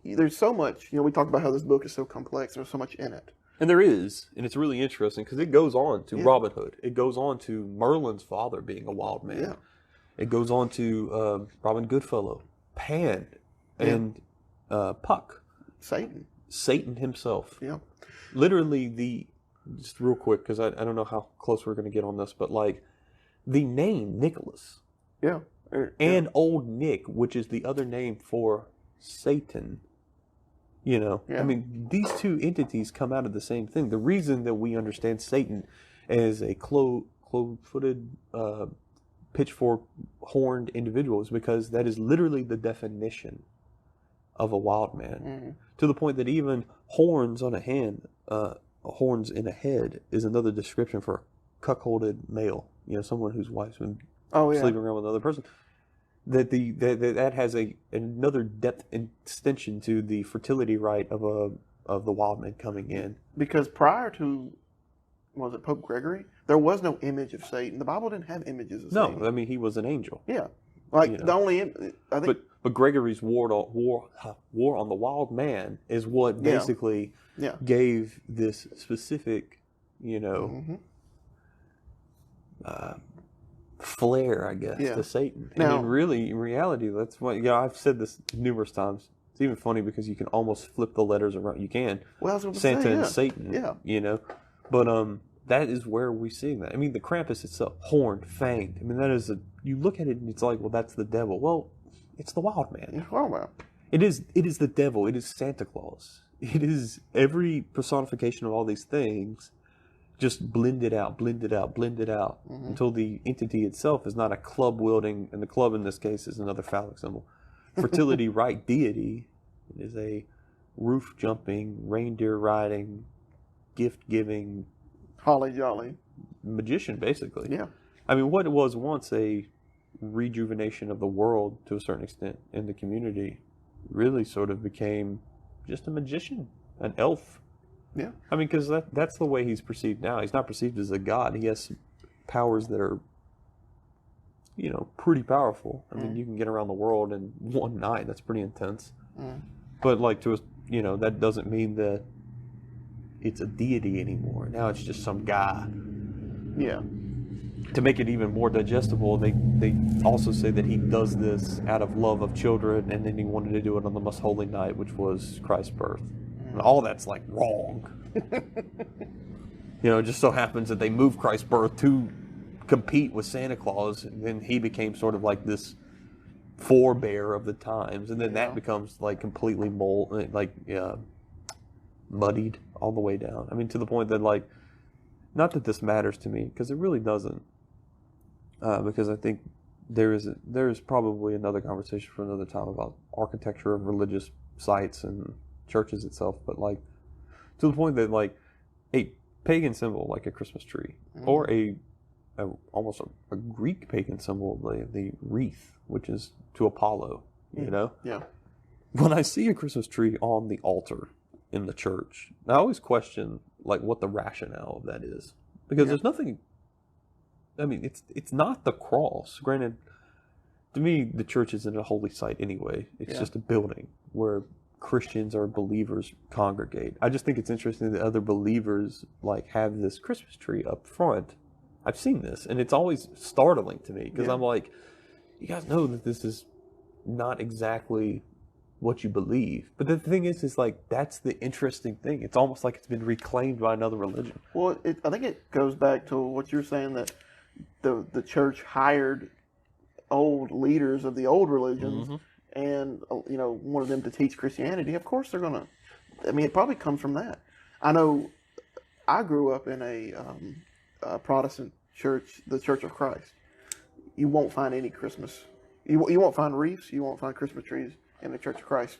There's so much. We talked about how this book is so complex. There's so much in it. And there is, and it's really interesting because it goes on to Yeah. Robin Hood. It goes on to Merlin's father being a wild man. Yeah. It goes on to Robin Goodfellow, Pan, and Puck. Satan himself. Yeah. Literally just real quick, because I don't know how close we're going to get on this, but like the name Nicholas. Yeah. And Old Nick, which is the other name for Satan. Yeah. I mean, these two entities come out of the same thing. The reason that we understand Satan as a claw-footed, pitchfork-horned individual is because that is literally the definition of a wild man. Mm-hmm. To the point that even horns on a hand, horns in a head, is another description for a cuckolded male. Someone whose wife's been sleeping around with another person. That has another depth extension to the fertility rite of the wild man coming in. Because prior to, was it Pope Gregory? There was no image of Satan. The Bible didn't have images of Satan. No, I mean he was an angel. Yeah, the only I think. But Gregory's war on the wild man is what basically gave this specific, flair, I guess, to Satan. Now, and in reality, that's what I've said this numerous times. It's even funny because you can almost flip the letters around. You can. Well, I was going to Santa say, and Satan. Yeah. But that is where we're seeing that. I mean, the Krampus itself, horned, fanged. I mean, that is you look at it and it's like, well, that's the devil. Well, it's the wild man. Well. It is the devil. It is Santa Claus. It is every personification of all these things just blended out until the entity itself is not a club wielding, and the club in this case is another phallic symbol. Fertility rite deity. It is a roof jumping, reindeer riding, gift giving, holly jolly magician, basically. Yeah. I mean, what was once a rejuvenation of the world to a certain extent in the community really sort of became just a magician, an elf. Yeah. I mean, because that's the way he's perceived now. He's not perceived as a god. He has powers that are, pretty powerful. I mean, you can get around the world in one night. That's pretty intense. But that doesn't mean that it's a deity anymore. Now it's just some guy. Yeah. To make it even more digestible, they also say that he does this out of love of children, and then he wanted to do it on the most holy night, which was Christ's birth. And all that's like wrong. It just so happens that they moved Christ's birth to compete with Santa Claus, and then he became sort of like this forebear of the times, and then that becomes like completely muddied all the way down. I mean, to the point that not that this matters to me, because it really doesn't. Because I think there is probably another conversation for another time about architecture of religious sites and churches itself, but to the point that a pagan symbol like a Christmas tree, or almost a Greek pagan symbol, the wreath, which is to Apollo, Yeah. When I see a Christmas tree on the altar in the church, I always question what the rationale of that is, because there's nothing. I mean, it's not the cross. Granted, to me, the church isn't a holy site anyway. It's just a building where Christians or believers congregate. I just think it's interesting that other believers have this Christmas tree up front. I've seen this, and it's always startling to me because I'm like, you guys know that this is not exactly what you believe. But the thing is that's the interesting thing. It's almost like it's been reclaimed by another religion. Well, I think it goes back to what you're saying, that the church hired old leaders of the old religions and wanted them to teach Christianity. Of course they're gonna. I mean, it probably comes from that. I know. I grew up in a Protestant church, the Church of Christ. You won't find any Christmas. You won't find wreaths. You won't find Christmas trees in the Church of Christ.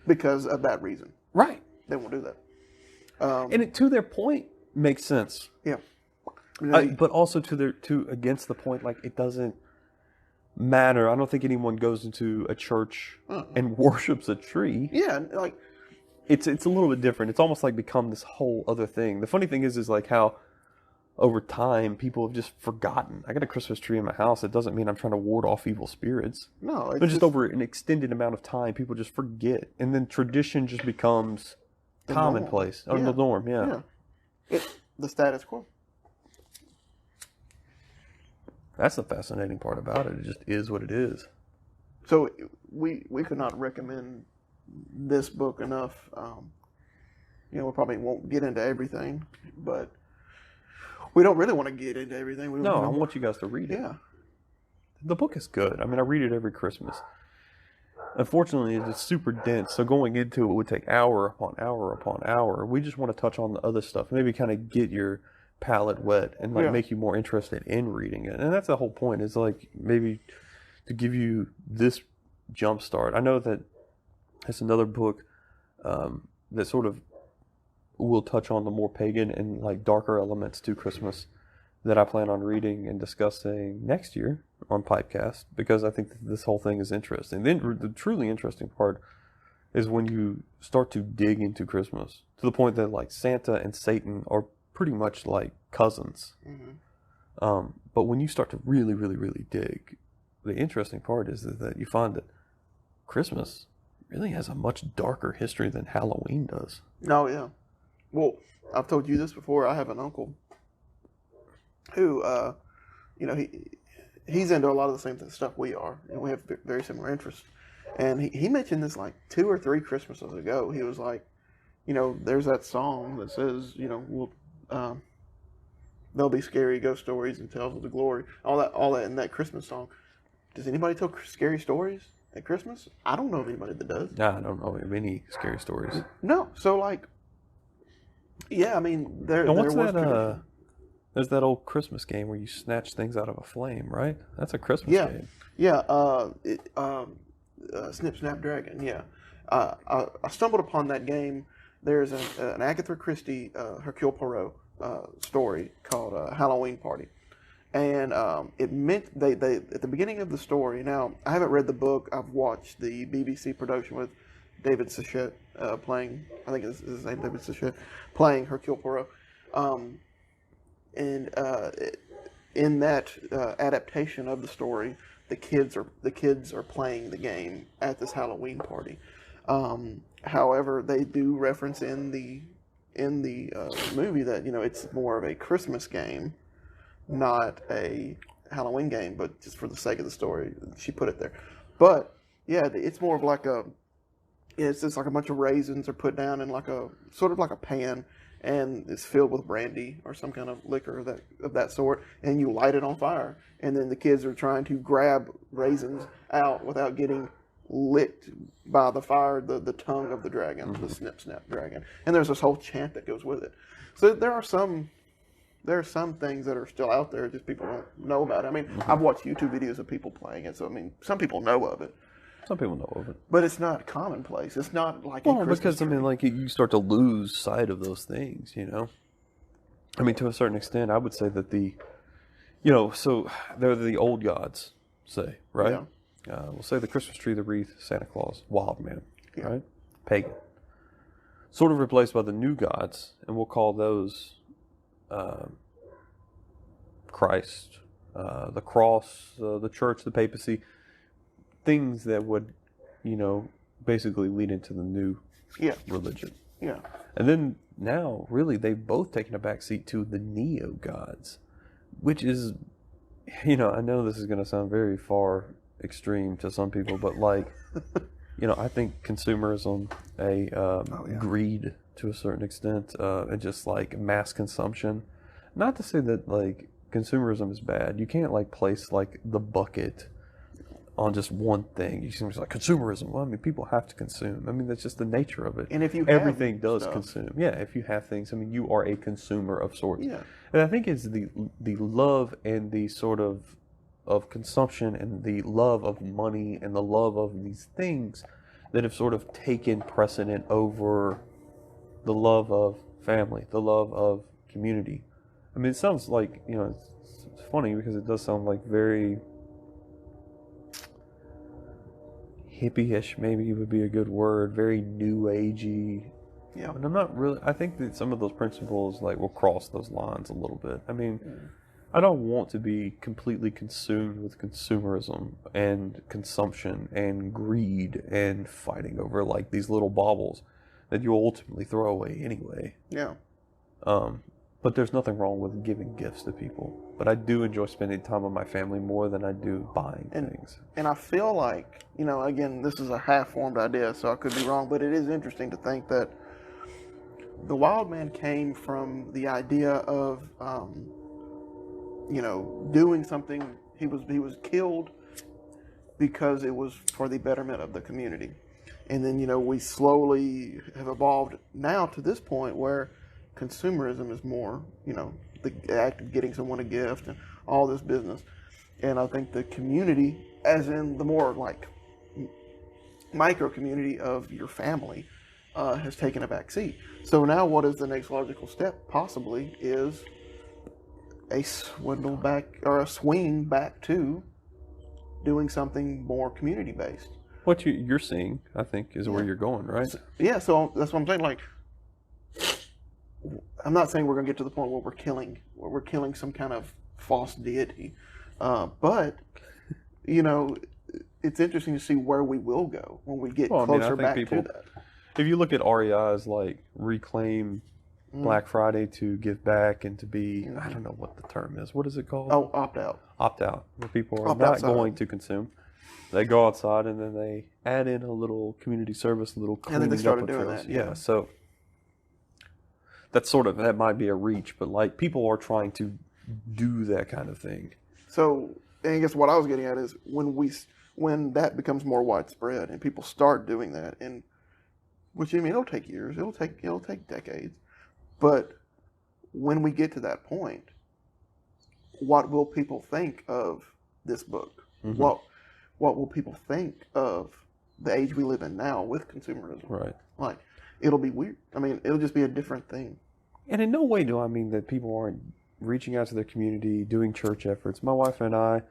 because of that reason. Right. They won't do that. And it, to their point, makes sense. Yeah. But also against the point, like, it doesn't matter. I don't think anyone goes into a church and worships a tree. Yeah, like it's a little bit different. It's almost like become this whole other thing. The funny thing is like how over time people have just forgotten. I got a Christmas tree in my house. It doesn't mean I'm trying to ward off evil spirits. no, it's But just over an extended amount of time, people just forget, and then tradition just becomes commonplace or the norm. Yeah. It's the status quo. That's the fascinating part about it. It just is what it is. So we could not recommend this book enough. We probably won't get into everything, but we don't really want to get into everything. I want you guys to read it. Yeah. The book is good. I mean, I read it every Christmas. Unfortunately, it's super dense, so going into it would take hour upon hour upon hour. We just want to touch on the other stuff, maybe kind of get your palate wet and make you more interested in reading it. And that's the whole point, is like maybe to give you this jump start. I know that it's another book that sort of will touch on the more pagan and like darker elements to Christmas that I plan on reading and discussing next year on PipeCast, because I think that this whole thing is interesting. Then the truly interesting part is when you start to dig into Christmas to the point that like Santa and Satan are pretty much like cousins. Mm-hmm. But when you start to really, really, really dig, the interesting part is that you find that Christmas really has a much darker history than Halloween does. Oh, yeah. Well, I've told you this before. I have an uncle who, he's into a lot of the same stuff we are, and we have very similar interests. And he mentioned this like 2 or 3 Christmases ago. He was like, there's that song that says, there'll be scary ghost stories and tales of the glory, all that in that Christmas song. Does anybody tell scary stories at Christmas? I don't know of anybody that does. Nah, I don't know of any scary stories. No, so like, yeah, I mean, there was tradition. There's that old Christmas game where you snatch things out of a flame, right? That's a Christmas game. Yeah, Snip Snap Dragon, yeah. I stumbled upon that game. There's an Agatha Christie, Hercule Poirot story called Halloween Party. And it meant they at the beginning of the story, now, I haven't read the book. I've watched the BBC production with David Suchet playing, I think it's his name, David Suchet, playing Hercule Poirot. In that adaptation of the story, the kids are playing the game at this Halloween party. However, they do reference in the movie that it's more of a Christmas game, not a Halloween game. But just for the sake of the story, she put it there. But yeah, it's more of like it's just like a bunch of raisins are put down in like a sort of like a pan, and it's filled with brandy or some kind of liquor of that sort, and you light it on fire, and then the kids are trying to grab raisins out without getting licked by the fire, the tongue of the dragon, the Snip Snap Dragon, and there's this whole chant that goes with it. So there are some things that are still out there, just people don't know about it. I mean, I've watched YouTube videos of people playing it, so I mean, some people know of it. Some people know of it. But it's not commonplace. It's not like because, I mean, like, you start to lose sight of those things, I mean, to a certain extent, I would say that so they're the old gods, say, right? Yeah. We'll say the Christmas tree, the wreath, Santa Claus, wild man, right? Pagan. Sort of replaced by the new gods, and we'll call those Christ, the cross, the church, the papacy, things that would, basically lead into the new religion. Yeah. And then now, really, they've both taken a backseat to the neo-gods, which is, I know this is going to sound very far extreme to some people, but like, I think consumerism, greed to a certain extent, and just like mass consumption. Not to say that like consumerism is bad. You can't like place like the bucket on just one thing. You seem like consumerism. Well, I mean, people have to consume. I mean, that's just the nature of it. And if you everything does stuff. consume. Yeah, if you have things, I mean, you are a consumer of sorts. Yeah. And I think it's the love and the sort of consumption and the love of money and the love of these things that have sort of taken precedent over the love of family, the love of community. I mean, it sounds like, it's funny because it does sound like very hippie-ish, maybe would be a good word, very new agey. Yeah. But I'm not really, I think that some of those principles like will cross those lines a little bit. I mean, I don't want to be completely consumed with consumerism and consumption and greed and fighting over like these little baubles that you'll ultimately throw away anyway. Yeah. But there's nothing wrong with giving gifts to people. But I do enjoy spending time with my family more than I do buying things. And I feel like, again, this is a half-formed idea, so I could be wrong, but it is interesting to think that the wild man came from the idea of, doing something. He was killed because it was for the betterment of the community. And then, we slowly have evolved now to this point where consumerism is more, the act of getting someone a gift and all this business. And I think the community, as in the more like micro community of your family, has taken a back seat. So now what is the next logical step possibly is a swindle back or a swing back to doing something more community based. What you're seeing, I think, is where you're going, right? Yeah, so that's what I'm saying. Like, I'm not saying we're going to get to the point where we're killing some kind of false deity, but it's interesting to see where we will go when we get closer back to that. If you look at REI's like reclaim Black Friday to give back and to be, I don't know what the term is. What is it called? Oh, opt out. Opt out, where people are Opt not outside. going to consume. They go outside and then they add in a little community service, a little cleaning they started up of doing trails. that, Yeah, so that might be a reach, but like people are trying to do that kind of thing. So, and I guess what I was getting at is when that becomes more widespread and people start doing that, and which it'll take years, it'll take decades, but when we get to that point, what will people think of this book? Mm-hmm. What will people think of the age we live in now with consumerism? Right. Like, it'll be weird. I mean, it'll just be a different thing. And in no way do I mean that people aren't reaching out to their community, doing church efforts. My wife and I,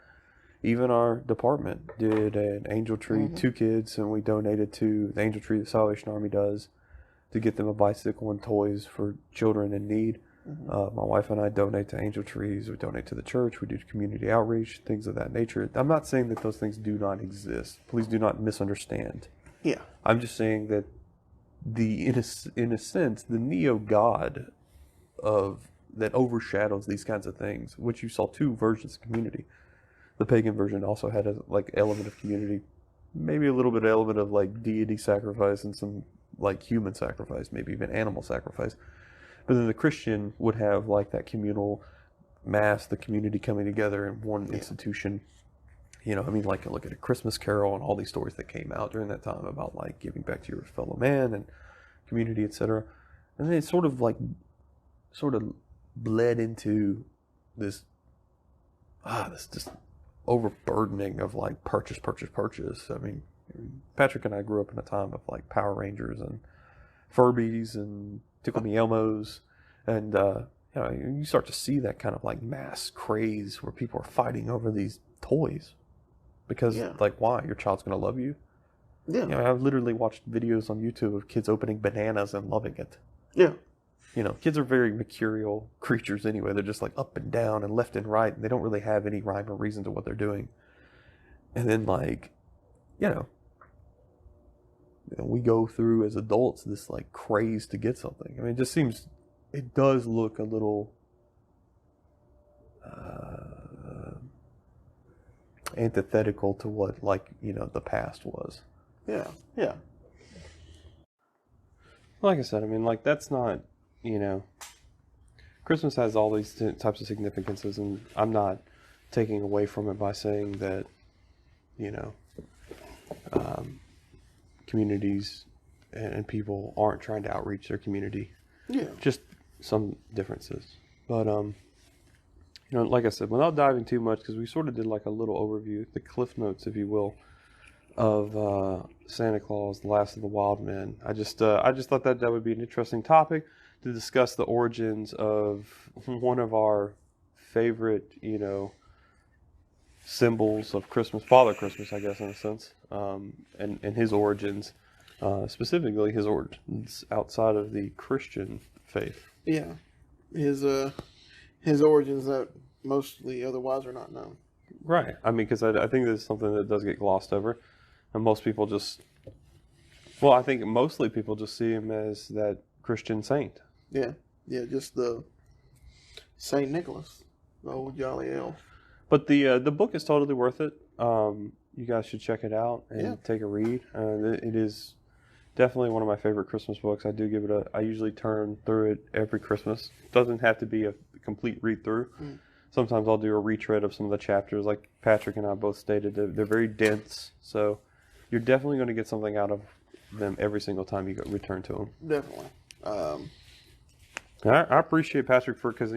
even our department, did an angel tree, 2 kids, and we donated to the angel tree the Salvation Army does to get them a bicycle and toys for children in need. My wife and I donate to angel trees. We donate to the church. We do community outreach, things of that nature. I'm not saying that those things do not exist. Please do not misunderstand. Yeah. I'm just saying that in a sense, the neo-God that overshadows these kinds of things, which you saw 2 versions of community. The pagan version also had a like element of community, maybe a little bit of element of like deity sacrifice and some like human sacrifice, maybe even animal sacrifice. But then the Christian would have like that communal mass, the community coming together in one institution. Like look at A Christmas Carol and all these stories that came out during that time about like giving back to your fellow man and community, etc. And then it sort of bled into this just overburdening of like purchase. I mean, Patrick and I grew up in a time of like Power Rangers and Furbies and Tickle Me Elmos, and you start to see that kind of like mass craze where people are fighting over these toys because like, why? Your child's gonna love you? Yeah. I've literally watched videos on YouTube of kids opening bananas and loving it. Yeah. Kids are very mercurial creatures anyway. They're just like up and down and left and right, and they don't really have any rhyme or reason to what they're doing. And then like, we go through as adults this like craze to get something. I mean, it does look a little antithetical to what like, the past was. Yeah. Yeah. Like I said, I mean, like that's not, Christmas has all these types of significances, and I'm not taking away from it by saying that, communities and people aren't trying to outreach their community. Yeah. Just some differences. But, like I said, without diving too much, because we sort of did like a little overview, the cliff notes, if you will, of Santa Claus, the Last of the Wild Men. I just thought that would be an interesting topic to discuss the origins of one of our favorite, symbols of Christmas, Father Christmas, I guess, in a sense, and his origins, specifically his origins outside of the Christian faith. Yeah, his origins that mostly otherwise are not known. Right. I mean, because I think this is something that does get glossed over, and most people I think mostly people just see him as that Christian saint. Yeah, just the Saint Nicholas, the old jolly elf. But the book is totally worth it. You guys should check it out and take a read. It is definitely one of my favorite Christmas books. I usually turn through it every Christmas. It doesn't have to be a complete read through. Sometimes I'll do a retread of some of the chapters, like Patrick and I both stated. They're very dense, so you're definitely going to get something out of them every single time you return to them. Definitely. I appreciate Patrick because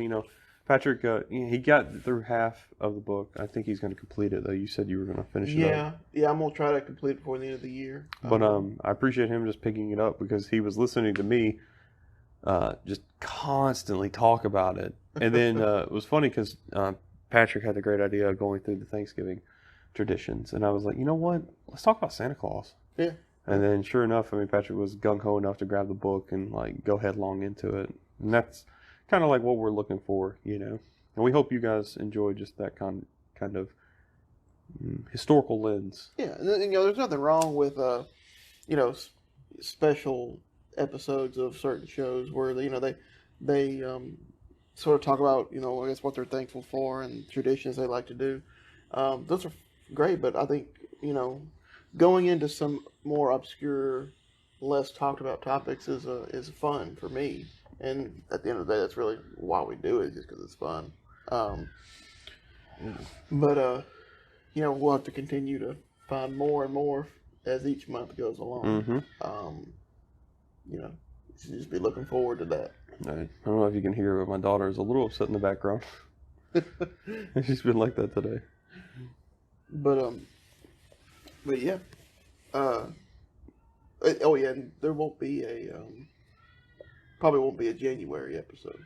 Patrick he got through half of the book. I think he's going to complete it though. You said you were going to finish it up. Yeah, I'm going to try to complete it before the end of the year. But I appreciate him just picking it up because he was listening to me just constantly talk about it. And then it was funny because Patrick had the great idea of going through the Thanksgiving traditions. And I was like, you know what? Let's talk about Santa Claus. Yeah. And then sure enough, Patrick was gung-ho enough to grab the book and go headlong into it. And that's kind of like what we're looking for, And we hope you guys enjoy just that kind of historical lens. Yeah, and there's nothing wrong with special episodes of certain shows where they sort of talk about I guess what they're thankful for and traditions they like to do. Those are great, but I think going into some more obscure, less talked about topics is fun for me. And at the end of the day, that's really why we do it, just because it's fun. But we'll have to continue to find more and more as each month goes along. You should just be looking forward to that. I don't know if you can hear, but my daughter is a little upset in the background. She's been like that today. But yeah. And there won't be probably won't be a January episode.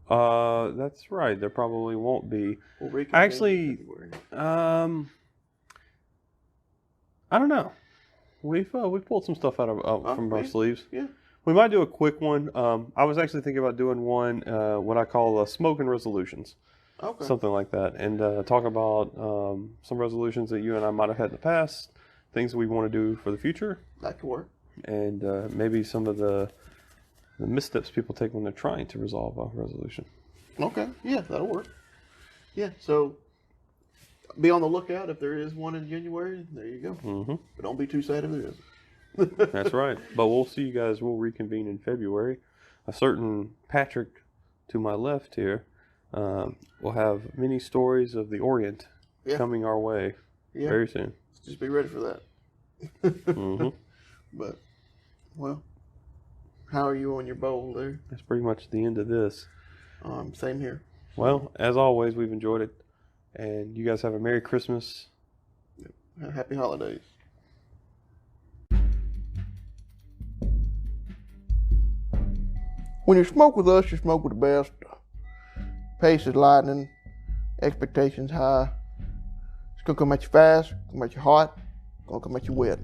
That's right. There probably won't be. We'll actually, I don't know. We've pulled some stuff out from our sleeves. Yeah. We might do a quick one. I was actually thinking about doing one, what I call smoking resolutions. Okay. Something like that. And talk about some resolutions that you and I might have had in the past, things we want to do for the future. That could work. And maybe some of the missteps people take when they're trying to resolve a resolution. Okay. Yeah, that'll work. Yeah, so be on the lookout if there is one in January. There you go. Mm-hmm. But don't be too sad if there isn't. That's right. But we'll see you guys. We'll reconvene in February. A certain Patrick to my left here will have many stories of the Orient coming our way very soon. Just be ready for that. Mm-hmm. But, well, how are you on your bowl there? That's pretty much the end of this. Same here. Well, as always, we've enjoyed it. And you guys have a Merry Christmas. Happy holidays. When you smoke with us, you smoke with the best. Pace is lightning. Expectations high. It's going to come at you fast. Come at you hot. Going to come at you wet.